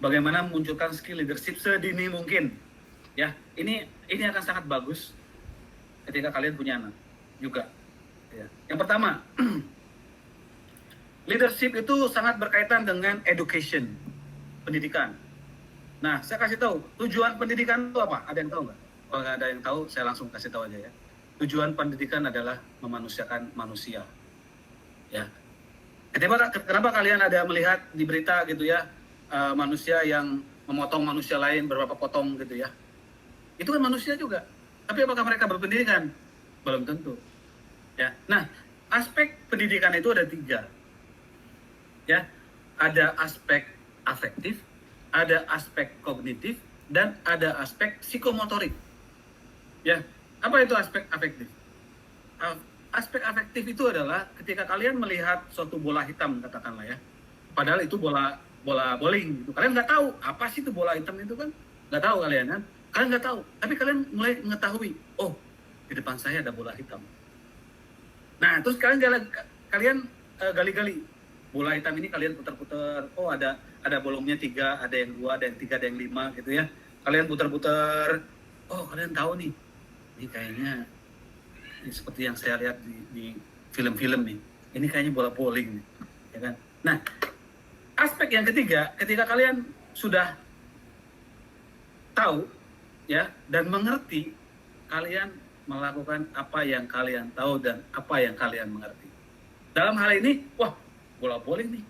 Bagaimana memunculkan skill leadership sedini mungkin? Ya, ini akan sangat bagus ketika kalian punya anak juga. Ya. Yang pertama, leadership itu sangat berkaitan dengan education, pendidikan. Nah, saya kasih tahu, tujuan pendidikan itu apa? Ada yang tahu nggak? Kalau nggak ada yang tahu, saya langsung kasih tahu aja ya. Tujuan pendidikan adalah memanusiakan manusia. Ya. Kenapa kalian ada melihat di berita gitu ya, manusia yang memotong manusia lain beberapa potong gitu ya? Itu kan manusia juga. Tapi apakah mereka berpendidikan? Belum tentu. Ya. Nah, aspek pendidikan itu ada 3. Ya. Ada aspek afektif, ada aspek kognitif, dan ada aspek psikomotorik. Ya, apa itu aspek afektif? Aspek afektif itu adalah ketika kalian melihat suatu bola hitam katakanlah ya, padahal itu bola bowling gitu. Kalian nggak tahu apa sih itu bola hitam itu kan, nggak tahu kalian kan? Kalian nggak tahu, tapi kalian mulai mengetahui, oh di depan saya ada bola hitam. Nah, terus kalian gali-gali bola hitam ini, kalian putar-putar, oh ada bolongnya 3, ada yang 2, ada yang 3, ada yang 5 gitu ya. Kalian putar-putar, oh kalian tahu nih, ini kayaknya ini seperti yang saya lihat di film-film nih, ini kayaknya bola bowling nih, ya kan? Nah, aspek yang ketiga, ketika kalian sudah tahu ya dan mengerti, kalian melakukan apa yang kalian tahu dan apa yang kalian mengerti. Dalam hal ini, wah bola bowling nih,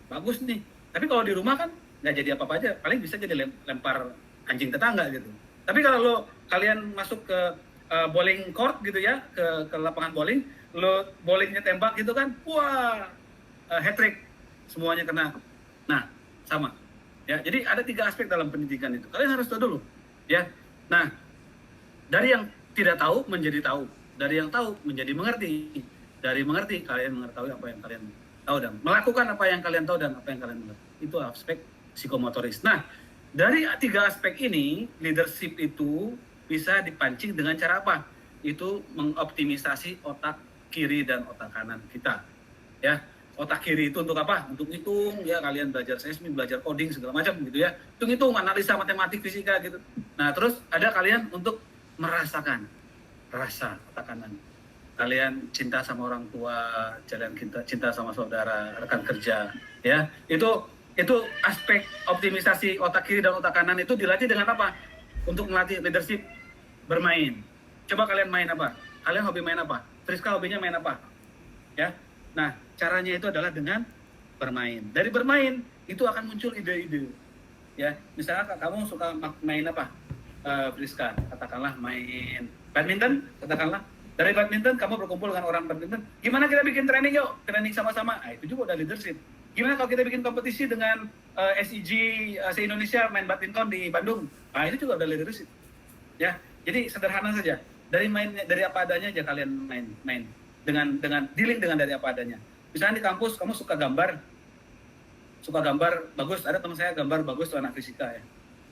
bagus nih. Tapi kalau di rumah kan nggak jadi apa-apa aja, paling bisa jadi lempar anjing tetangga gitu. Tapi kalau kalian masuk ke bowling court gitu ya, ke lapangan bowling, lo bowlingnya tembak gitu kan, wah hat trick, semuanya kena. Nah, sama. Ya, jadi ada 3 aspek dalam pendidikan itu. Kalian harus tahu dulu, ya. Nah, dari yang tidak tahu menjadi tahu, dari yang tahu menjadi mengerti, dari mengerti kalian mengetahui apa yang kalian tahu dan melakukan apa yang kalian tahu dan apa yang kalian mengerti. Itu aspek psikomotoris. Nah, dari 3 aspek ini, leadership itu bisa dipancing dengan cara apa? Itu mengoptimisasi otak kiri dan otak kanan kita. Ya, otak kiri itu untuk apa? Untuk hitung, ya kalian belajar seismik, belajar coding segala macam gitu ya. Hitung-hitung, analisa matematik, fisika gitu. Nah, terus ada kalian untuk merasakan, rasa otak kanan. Kalian cinta sama orang tua, kalian cinta sama saudara, rekan kerja, ya. Itu aspek optimisasi otak kiri dan otak kanan itu dilatih dengan apa? Untuk melatih leadership, bermain. Coba kalian main apa? Kalian hobi main apa? Friska hobinya main apa? Ya. Nah, caranya itu adalah dengan bermain. Dari bermain itu akan muncul ide-ide. Ya, misalnya kamu suka main apa? Friska, katakanlah main badminton, katakanlah. Dari badminton kamu berkumpul dengan orang badminton. Gimana kita bikin training yuk? Training sama-sama. Nah, itu juga udah leadership. Gimana kalau kita bikin kompetisi dengan SIG se-Indonesia main badminton di Bandung? Nah, itu juga udah leadership. Ya, jadi sederhana saja. Dari apa adanya aja kalian main dengan dealing dengan dari apa adanya. Misalnya di kampus kamu suka gambar bagus. Ada teman saya gambar bagus tuh anak fisika ya.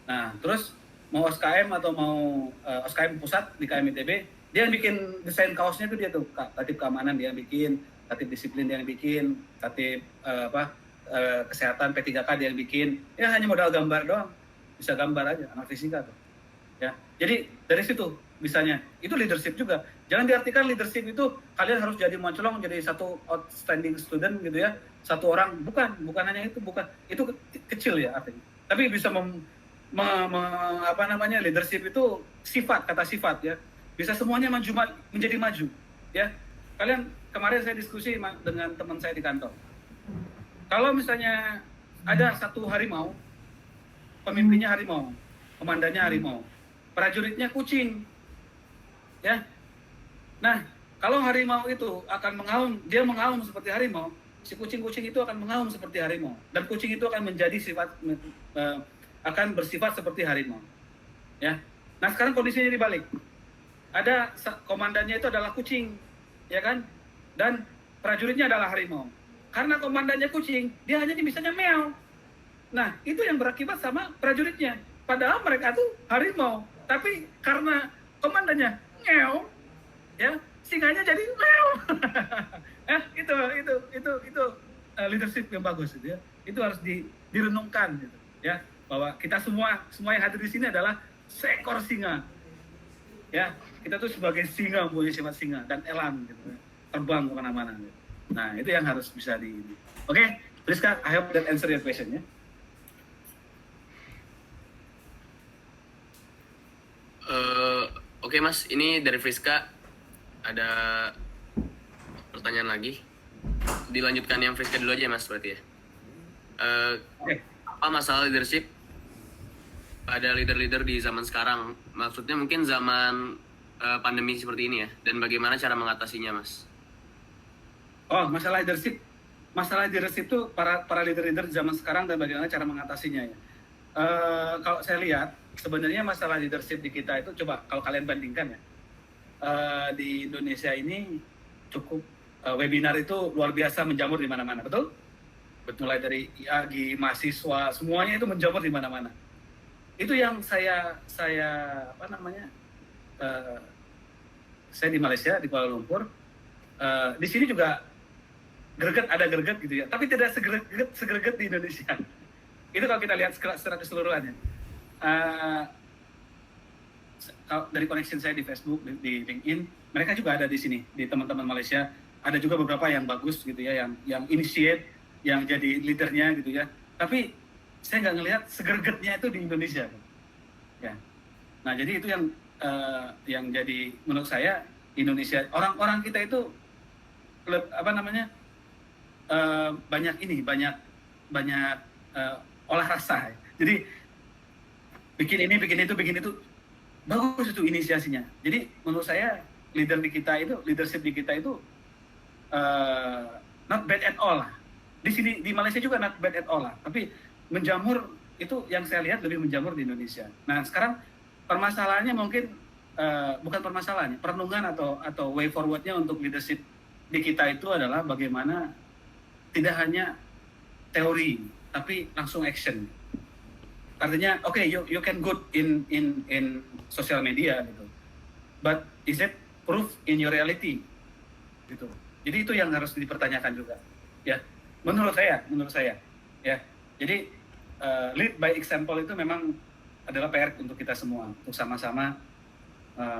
Nah, terus mau OSKM atau mau OSKM pusat di KM ITB, dia yang bikin desain kaosnya itu dia tuh, tatip keamanan dia yang bikin, tatip disiplin dia yang bikin, tatip kesehatan P3K dia yang bikin. Ya hanya modal gambar doang, bisa gambar aja anak fisika tuh. Ya, jadi dari situ misalnya. Itu leadership juga. Jangan diartikan leadership itu kalian harus jadi moncolong, jadi satu outstanding student gitu ya, satu orang. Bukan hanya itu, bukan. Itu kecil ya artinya. Tapi bisa leadership itu sifat, kata sifat ya. Bisa semuanya menjadi maju ya. Kalian, kemarin saya diskusi dengan teman saya di kantor. Kalau misalnya ada satu harimau, pemimpinnya harimau, komandannya harimau, prajuritnya kucing, ya. Nah, kalau harimau itu akan mengaum, dia mengaum seperti harimau, si kucing-kucing itu akan mengaum seperti harimau, dan kucing itu akan menjadi akan bersifat seperti harimau, ya. Nah, sekarang kondisinya dibalik. Ada komandannya itu adalah kucing, ya kan, dan prajuritnya adalah harimau. Karena komandannya kucing, dia hanya bisanya meow. Nah, itu yang berakibat sama prajuritnya. Padahal mereka tuh harimau, tapi karena komandannya meow, ya, singanya jadi meow. Itu leadership yang bagus gitu ya. Itu harus direnungkan gitu, ya, bahwa kita semua yang hadir di sini adalah seekor singa. Ya, kita tuh sebagai singa, punya sifat singa dan elan gitu, terbang kemana-mana gitu. Nah, itu yang harus bisa Oke, Priska, I hope that answer your question ya. Oke Mas, ini dari Friska ada pertanyaan lagi. Dilanjutkan yang Friska dulu aja Mas berarti ya. Apa masalah leadership pada leader-leader di zaman sekarang? Maksudnya mungkin zaman pandemi seperti ini ya, dan bagaimana cara mengatasinya Mas? Oh, masalah leadership itu para leader-leader di zaman sekarang dan bagaimana cara mengatasinya ya. Kalau saya lihat sebenarnya masalah leadership di kita itu, coba kalau kalian bandingkan ya, di Indonesia ini cukup webinar itu luar biasa menjamur di mana-mana, betul? Mulai dari IAGI, mahasiswa, semuanya itu menjamur di mana-mana. Itu yang saya di Malaysia, di Kuala Lumpur, di sini juga ada greget gitu ya, tapi tidak segreget di Indonesia. Itu kalau kita lihat secara keseluruhannya. Dari connection saya di Facebook, di LinkedIn, mereka juga ada di sini, di teman-teman Malaysia. Ada juga beberapa yang bagus gitu ya, yang initiate, yang jadi leadernya gitu ya. Tapi saya nggak ngelihat segregetnya itu di Indonesia. Ya. Nah, jadi itu yang jadi menurut saya Indonesia, orang-orang kita itu banyak olah rasa. Jadi bikin itu bagus itu inisiasinya. Jadi menurut saya leadership di kita itu not bad at all lah. Di sini di Malaysia juga not bad at all lah. Tapi menjamur itu yang saya lihat lebih menjamur di Indonesia. Nah, sekarang permasalahannya mungkin bukan permasalahannya, perenungan atau way forward-nya untuk leadership di kita itu adalah bagaimana tidak hanya teori, tapi langsung action. Artinya, okay, you can good in social media gitu, but is it proof in your reality? Gitu. Jadi itu yang harus dipertanyakan juga, ya. Menurut saya, ya. Jadi lead by example itu memang adalah PR untuk kita semua, untuk sama-sama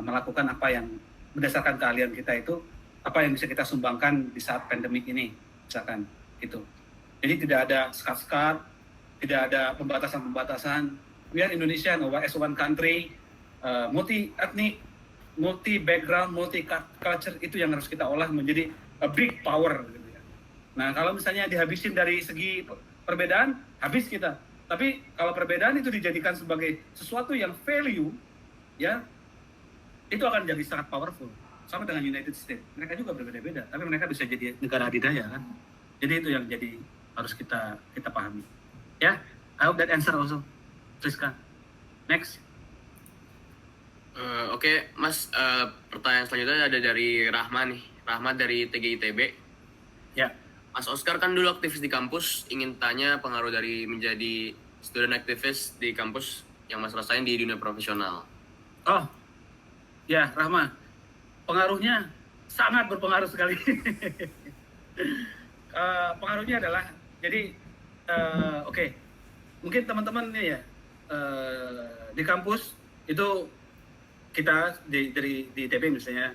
melakukan apa yang berdasarkan keahlian kita itu, apa yang bisa kita sumbangkan di saat pandemik ini, misalkan gitu. Jadi tidak ada sekat-sekat, tidak ada pembatasan-pembatasan. We are Indonesian, as one country, multi-ethnic, multi-background, multi-culture, itu yang harus kita olah menjadi a big power. Gitu ya. Nah, kalau misalnya dihabisin dari segi perbedaan, habis kita. Tapi kalau perbedaan itu dijadikan sebagai sesuatu yang value, ya, itu akan jadi sangat powerful. Sama dengan United States, mereka juga berbeda-beda, tapi mereka bisa jadi negara adidaya kan. Jadi itu yang jadi harus kita pahami. Ya, I hope that answer also. Priska. Next. Oke, Mas, pertanyaan selanjutnya ada dari Rahma nih. Rahma dari TGITB. Ya. Mas Oscar kan dulu aktivis di kampus, ingin tanya pengaruh dari menjadi student aktivis di kampus yang Mas rasain di dunia profesional. Oh, ya Rahma, pengaruhnya sangat berpengaruh sekali. Pengaruhnya adalah, jadi mungkin teman-teman nih ya, di kampus itu kita dari di ITB misalnya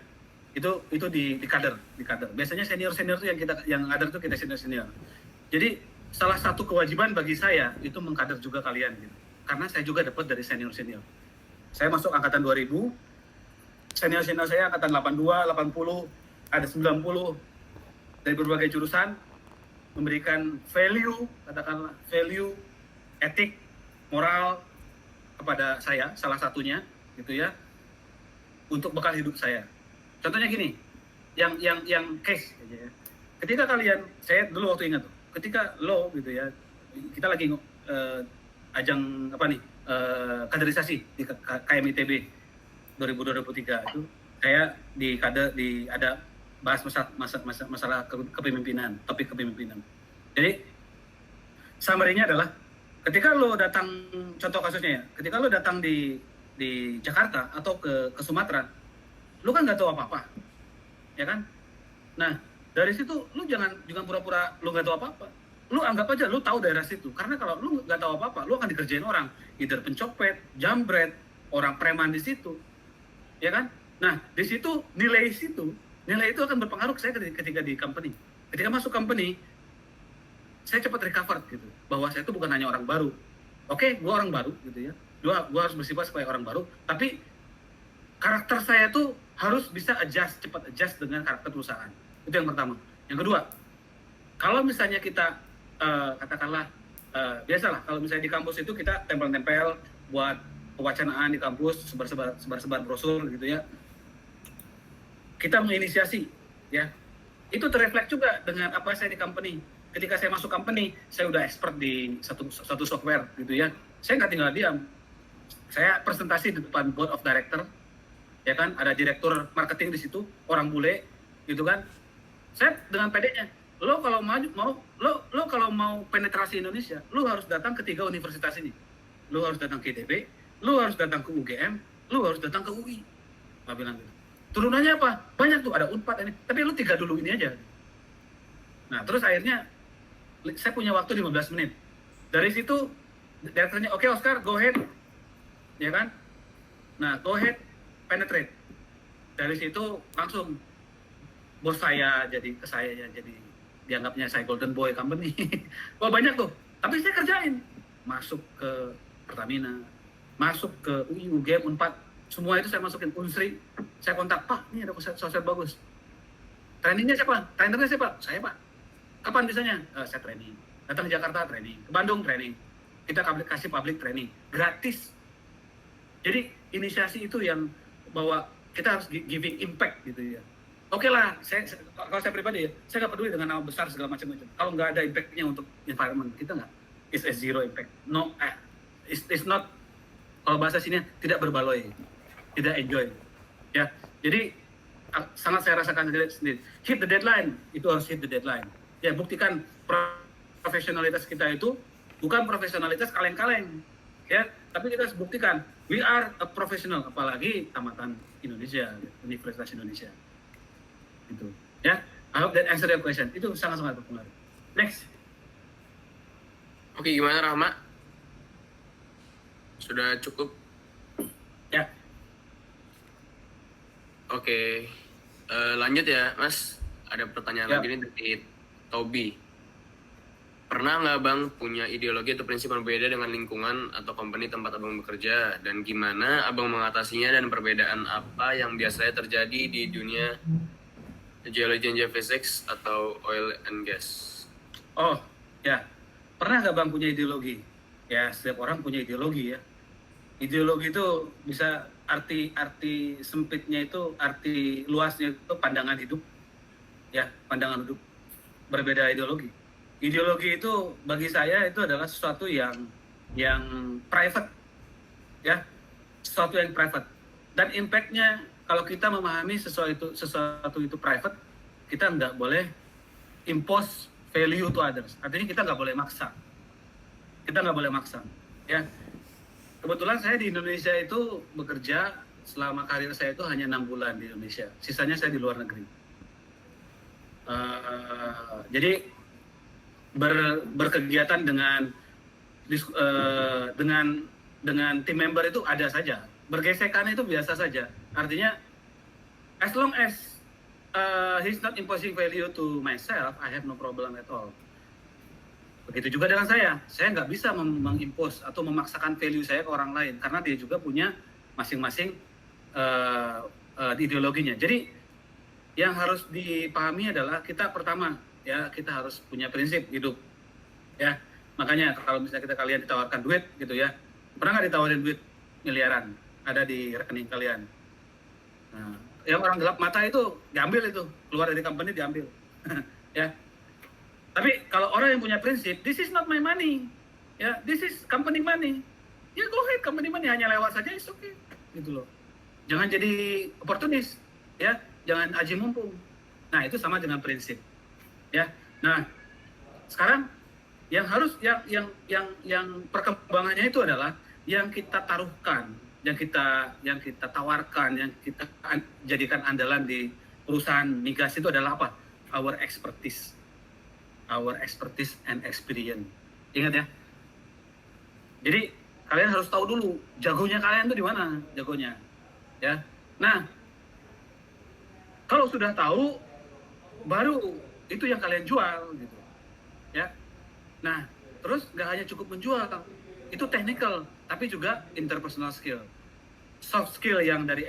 itu di kader. Biasanya senior tuh yang kader tuh kita senior. Jadi salah satu kewajiban bagi saya itu mengkader juga kalian gitu. Karena saya juga dapat dari senior. Saya masuk angkatan 2000, senior saya angkatan 82, 80, ada 90 dari berbagai jurusan, memberikan value, katakanlah value, etik, moral kepada saya, salah satunya gitu ya, untuk bekal hidup saya. Contohnya gini, yang case aja ya. Ketika kalian, saya dulu waktu ingat tuh, ketika lo gitu ya, kita lagi ajang apa nih, kaderisasi di KM ITB 2023 itu, saya ada bahas masalah kepemimpinan, topik kepemimpinan. Jadi summary-nya adalah ketika lo datang, contoh kasusnya ya, ketika lo datang di Jakarta atau ke Sumatera, lo kan nggak tahu apa-apa, ya kan? Nah dari situ lo jangan pura-pura lo nggak tahu apa-apa. Lo anggap aja lo tahu daerah situ, karena kalau lo nggak tahu apa-apa, lo akan dikerjain orang, either pencopet, jambret, orang preman di situ, ya kan? Nah di situ nilai itu akan berpengaruh ke saya ketika di company. Ketika masuk company, saya cepat recover gitu, bahwa saya itu bukan hanya orang baru. Oke, gue orang baru gitu ya. Gue harus bersifat sebagai orang baru, tapi karakter saya tuh harus bisa cepat adjust dengan karakter perusahaan. Itu yang pertama. Yang kedua, kalau misalnya kita katakanlah biasalah kalau misalnya di kampus itu kita tempel-tempel buat pewacanaan di kampus, sebar-sebar brosur gitu ya. Kita menginisiasi, ya. Itu terrefleks juga dengan apa saya di company. Ketika saya masuk company, saya udah expert di satu software gitu ya. Saya nggak tinggal diam. Saya presentasi di depan board of director, ya kan, ada direktur marketing di situ, orang bule, gitu kan. Saya dengan pedenya, lo kalau mau penetrasi Indonesia, lo harus datang ke 3 universitas ini. Lo harus datang ke ITB, lo harus datang ke UGM, lo harus datang ke UI. Saya bilang gitu. Turunannya apa? Banyak tuh, ada Unpad ini. Tapi lu 3 dulu ini aja. Nah, terus akhirnya saya punya waktu 15 menit. Dari situ direkturnya, oke Oscar, go ahead. Ya kan? Nah, go ahead, penetrate. Dari situ langsung bos saya jadi dianggapnya saya golden boy company. Wah, banyak tuh. Tapi saya kerjain. Masuk ke Pertamina, masuk ke UI, UGM, Unpad. Semua itu saya masukin. Unsri, saya kontak, Pak, ini ada sosial bagus. Trainingnya siapa? Trainernya siapa? Saya, Pak. Kapan bisanya? Saya training. Datang ke Jakarta, training. Ke Bandung, training. Kita kasih public training. Gratis. Jadi inisiasi itu yang bahwa kita harus giving impact gitu ya. Oke lah, kalau saya pribadi ya, saya nggak peduli dengan nama besar segala macam-macam. Kalau nggak ada impact-nya untuk environment, kita nggak. It's a zero impact. No, it's not, kalau bahasa sini tidak berbaloi. Tidak enjoy, ya. Jadi sangat saya rasakan sendiri. Hit the deadline, itu harus hit the deadline. Ya, buktikan profesionalitas kita itu bukan profesionalitas kaleng-kaleng, ya. Tapi kita harus buktikan we are a professional, apalagi tamatan Indonesia, Universitas Indonesia. Itu, ya. I hope that answer your question. Itu sangat-sangat berpengaruh. Next. Oke, gimana Rahma? Sudah cukup? Ya. Oke, lanjut ya, Mas. Ada pertanyaan lagi nih dari Tobi. Pernah nggak Bang punya ideologi atau prinsip berbeda dengan lingkungan atau company tempat Abang bekerja? Dan gimana Abang mengatasinya dan perbedaan apa yang biasanya terjadi di dunia geology and geophysics atau oil and gas? Oh, ya. Pernah nggak Bang punya ideologi? Ya, setiap orang punya ideologi ya. Ideologi itu bisa arti sempitnya itu, arti luasnya itu pandangan hidup, ya, pandangan hidup. Berbeda ideologi. Ideologi itu bagi saya itu adalah sesuatu yang private, ya, sesuatu yang private. Dan impact-nya kalau kita memahami sesuatu itu private, kita nggak boleh impose value to others. Artinya kita nggak boleh maksa. Ya. Kebetulan saya di Indonesia itu bekerja, selama karir saya itu hanya 6 bulan di Indonesia. Sisanya saya di luar negeri. Jadi berkegiatan dengan tim member itu ada saja. bergesekan itu biasa saja. Artinya, as long as he's not imposing value to myself, I have no problem at all. Begitu juga dengan saya nggak bisa mengimpose atau memaksakan value saya ke orang lain, karena dia juga punya masing-masing ideologinya. Jadi yang harus dipahami adalah kita pertama ya kita harus punya prinsip hidup ya. Makanya kalau misalnya kalian ditawarkan duit gitu ya, pernah nggak ditawarin duit miliaran ada di rekening kalian? Nah, yang orang gelap mata itu diambil, itu keluar dari company diambil ya. Tapi kalau orang yang punya prinsip, this is not my money ya, this is company money, ya go ahead, company money, hanya lewat saja, it's okay gitu loh. Jangan jadi oportunis ya, jangan aji mumpung. Nah itu sama dengan prinsip ya. Nah sekarang yang harus yang perkembangannya itu adalah yang kita taruhkan, yang kita tawarkan, yang kita jadikan andalan di perusahaan migas itu adalah apa? Our expertise and experience. Ingat ya. Jadi kalian harus tahu dulu jagonya kalian tuh di mana jagonya, ya. Nah, kalau sudah tahu, baru itu yang kalian jual gitu, ya. Nah, terus nggak hanya cukup menjual, itu technical, tapi juga interpersonal skill, soft skill yang dari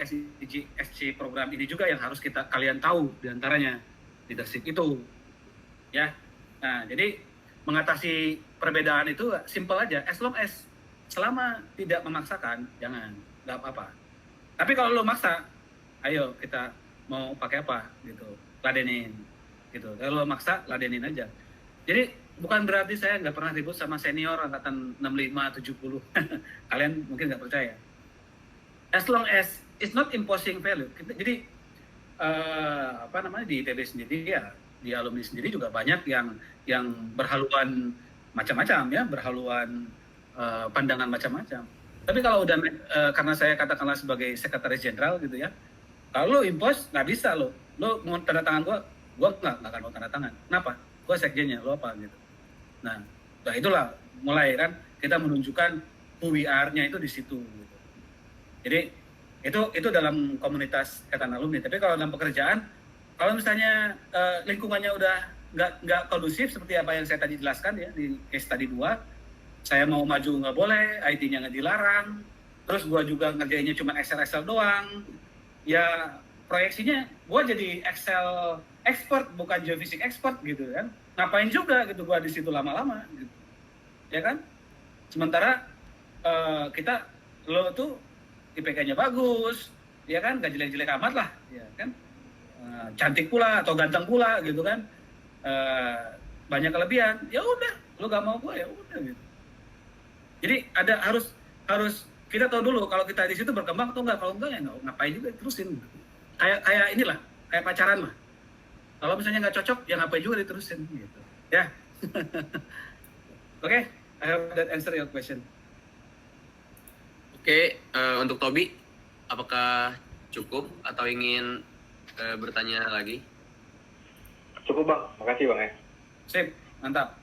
SC program ini juga yang harus kalian tahu, diantaranya leadership itu, ya. Nah, jadi mengatasi perbedaan itu simple aja, as long as selama tidak memaksakan, jangan, nggak apa-apa. Tapi kalau lo maksa, ayo kita mau pakai apa gitu, ladenin gitu. Kalau lo maksa, ladenin aja. Jadi bukan berarti saya nggak pernah ribut sama senior angkatan 65, 70. Kalian mungkin nggak percaya. As long as it's not imposing value. Jadi di ITB sendiri ya, di alumni sendiri juga banyak yang berhaluan macam-macam ya, berhaluan pandangan macam-macam. Tapi kalau udah karena saya katakanlah sebagai sekretaris jenderal gitu ya, kalau lo impose nggak bisa lo mau tanda tangan gua nggak akan mau tanda tangan. Kenapa? Gua sekjennya, lo apa gitu. Nah itulah mulai kan kita menunjukkan who we are-nya itu di situ. Gitu. Jadi itu dalam komunitas ikatan alumni. Tapi kalau dalam pekerjaan, kalau misalnya lingkungannya udah nggak kondusif seperti apa yang saya tadi jelaskan ya di case tadi 2, saya mau maju nggak boleh, IT-nya nggak dilarang, terus gua juga ngerjainnya cuma Excel doang, ya proyeksinya gua jadi Excel expert bukan geofisik expert gitu kan, ngapain juga gitu gua di situ lama-lama gitu, ya kan? Sementara lo tuh IPK-nya bagus, ya kan, nggak jelek-jelek amat lah, ya kan, cantik pula atau ganteng pula gitu kan, banyak kelebihan, ya udah, lo gak mau gua ya udah gitu. Jadi harus kita tahu dulu kalau kita di situ berkembang atau enggak. Kalau enggak ya ngapain juga terusin. Kayak inilah, kayak pacaran mah. Kalau misalnya nggak cocok ya ngapain juga diterusin gitu. Ya. Oke, I hope that answer your question. Oke, untuk Tobi, apakah cukup atau ingin bertanya lagi? Cukup Bang, makasih Bang ya. Sip, mantap.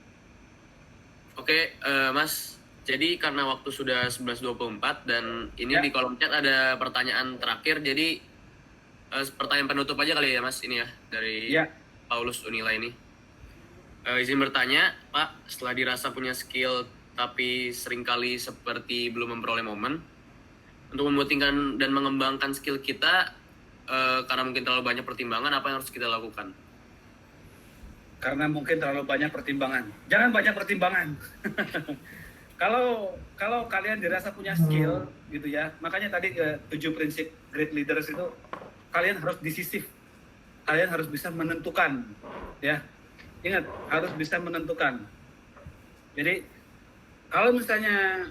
Oke, Mas. Jadi karena waktu sudah 11.24 dan ini ya. Di kolom chat ada pertanyaan terakhir, jadi pertanyaan penutup aja kali ya Mas ini ya dari ya. Paulus Unila ini. Izin bertanya, Pak, setelah dirasa punya skill tapi seringkali seperti belum memperoleh momen untuk membuktikan dan mengembangkan skill kita karena mungkin terlalu banyak pertimbangan, apa yang harus kita lakukan? Karena mungkin terlalu banyak pertimbangan. Jangan banyak pertimbangan. Kalau kalian dirasa punya skill gitu ya, makanya tadi 7 prinsip great leaders itu kalian harus decisif, kalian harus bisa menentukan, ya. Ingat, harus bisa menentukan. Jadi kalau misalnya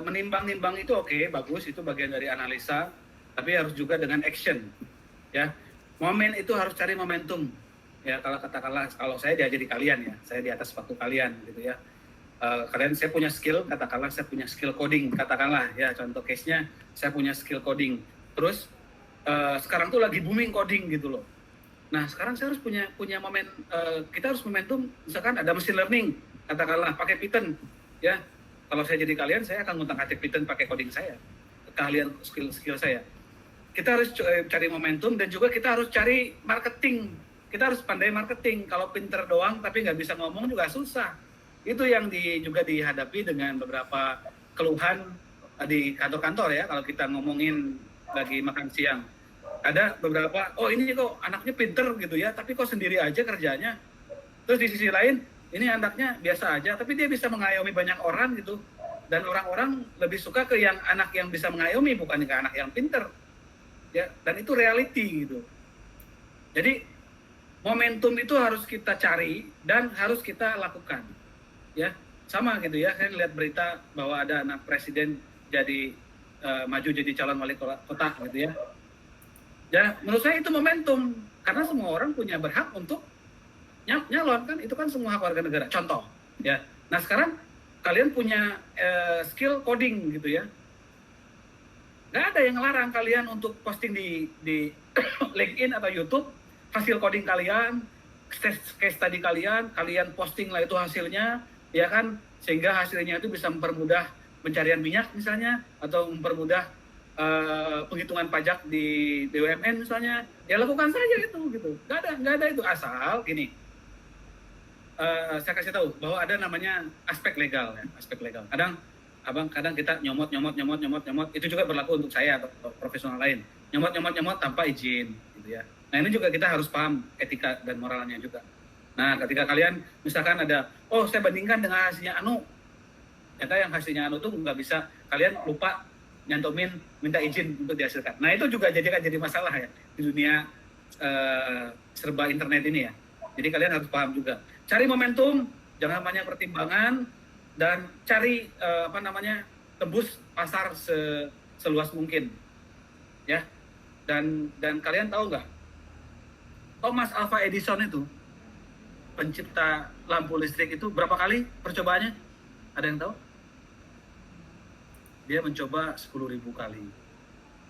menimbang-nimbang itu oke, bagus, itu bagian dari analisa, tapi harus juga dengan action, ya. Momen itu harus cari momentum, ya. Kalau saya diajari kalian ya, saya di atas waktu kalian gitu ya. Kalian, saya punya skill, katakanlah saya punya skill coding, katakanlah ya, contoh case-nya saya punya skill coding, terus sekarang tuh lagi booming coding gitu loh. Nah sekarang saya harus punya momen, kita harus momentum, misalkan ada machine learning, katakanlah pakai Python ya. Kalau saya jadi kalian, saya akan ngutak-atik Python pakai coding saya, keahlian skill saya. Kita harus cari momentum dan juga kita harus cari marketing. Kita harus pandai marketing. Kalau pinter doang tapi nggak bisa ngomong juga susah. Itu yang juga dihadapi dengan beberapa keluhan di kantor-kantor ya. Kalau kita ngomongin lagi makan siang, ada beberapa, oh ini kok anaknya pinter gitu ya, tapi kok sendiri aja kerjanya. Terus di sisi lain, ini anaknya biasa aja, tapi dia bisa mengayomi banyak orang gitu. Dan orang-orang lebih suka ke yang anak yang bisa mengayomi, bukan ke anak yang pinter. Ya, dan itu reality gitu. Jadi momentum itu harus kita cari dan harus kita lakukan. Ya, sama gitu ya. Saya lihat berita bahwa ada anak presiden jadi maju jadi calon wali kota gitu ya. Ya, menurut saya itu momentum karena semua orang punya berhak untuk nyalon kan, itu kan semua hak warga negara. Contoh, ya. Nah sekarang kalian punya skill coding gitu ya. Nggak ada yang ngelarang kalian untuk posting di LinkedIn atau YouTube hasil coding kalian, case study kalian posting lah itu hasilnya, ya kan, sehingga hasilnya itu bisa mempermudah pencarian minyak misalnya, atau mempermudah penghitungan pajak di BUMN misalnya, ya lakukan saja itu gitu. Nggak ada itu, asal gini. Saya kasih tahu bahwa ada namanya aspek legal ya, aspek legal. Kadang kita nyomot, itu juga berlaku untuk saya atau profesional lain. Nyomot tanpa izin gitu ya. Nah, ini juga kita harus paham etika dan moralnya juga. Nah, ketika kalian misalkan ada, oh saya bandingkan dengan hasilnya Anu. Ternyata yang hasilnya Anu tuh nggak bisa, kalian lupa nyantumin minta izin untuk dihasilkan. Nah, itu juga jadi masalah ya di dunia serba internet ini ya. Jadi kalian harus paham juga. Cari momentum, jangan banyak pertimbangan, dan cari tembus pasar seluas mungkin, ya. Dan kalian tahu nggak, Thomas Alva Edison itu pencipta lampu listrik itu berapa kali percobaannya? Ada yang tahu? Dia mencoba 10.000 kali.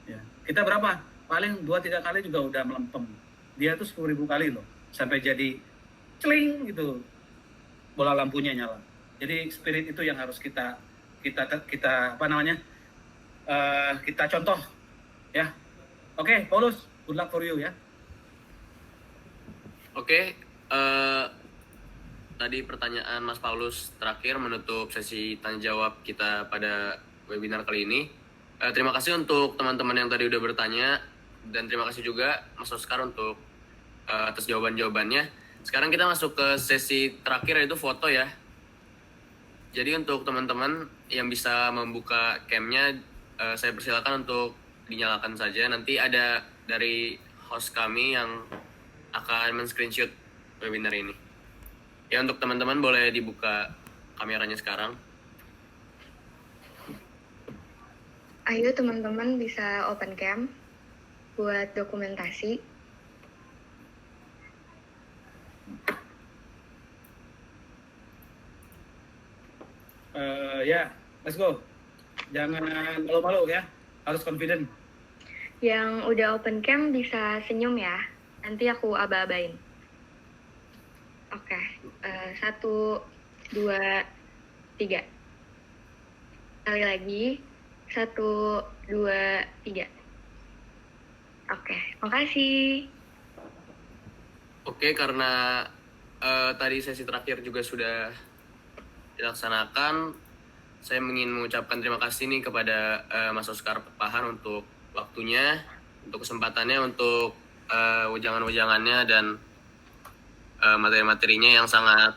Ya. Kita berapa? Paling 2-3 kali juga udah melempem. Dia tuh 10.000 kali loh, sampai jadi celing gitu, bola lampunya nyala. Jadi spirit itu yang harus kita kita contoh, ya. Oke, Paulus, good luck for you ya. Oke, tadi pertanyaan Mas Paulus terakhir menutup sesi tanya jawab kita pada webinar kali ini. Terima kasih untuk teman-teman yang tadi udah bertanya, dan terima kasih juga Mas Oscar untuk atas jawaban-jawabannya. Sekarang kita masuk ke sesi terakhir, yaitu foto ya. Jadi untuk teman-teman yang bisa membuka cam-nya, saya persilakan untuk dinyalakan saja. Nanti ada dari host kami yang akan men-screenshot webinar ini. Ya, untuk teman-teman boleh dibuka kameranya sekarang. Ayo teman-teman bisa open cam buat dokumentasi. Ya, let's go. Jangan malu-malu ya, harus confident. Yang udah open cam bisa senyum ya. Nanti aku aba-abain. Oke, 1, 2, 3. Sekali lagi, 1, 2, 3. Oke, makasih. Oke, karena tadi sesi terakhir juga sudah dilaksanakan, saya ingin mengucapkan terima kasih nih kepada Mas Oscar Pakpahan untuk waktunya, untuk kesempatannya, untuk wejangan-wejangannya dan materi-materinya yang sangat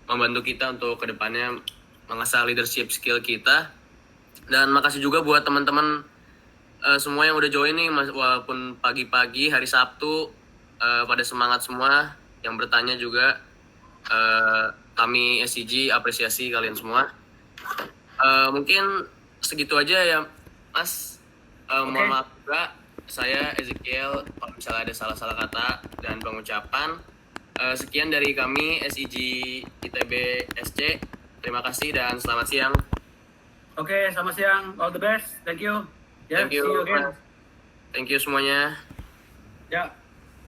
membantu kita untuk kedepannya mengasah leadership skill kita. Dan makasih juga buat teman-teman semua yang udah join nih, walaupun pagi-pagi hari Sabtu, pada semangat semua, yang bertanya juga. Kami SCG apresiasi kalian semua. Mungkin segitu aja ya, Mas. Mohon maaf juga, saya Ezekiel kalau misalnya ada salah-salah kata dan pengucapan. Sekian dari kami SCG ITB SC. Terima kasih dan selamat siang. Oke, selamat siang. All the best. Thank you. Thank you. See you again. Thank you semuanya. Ya.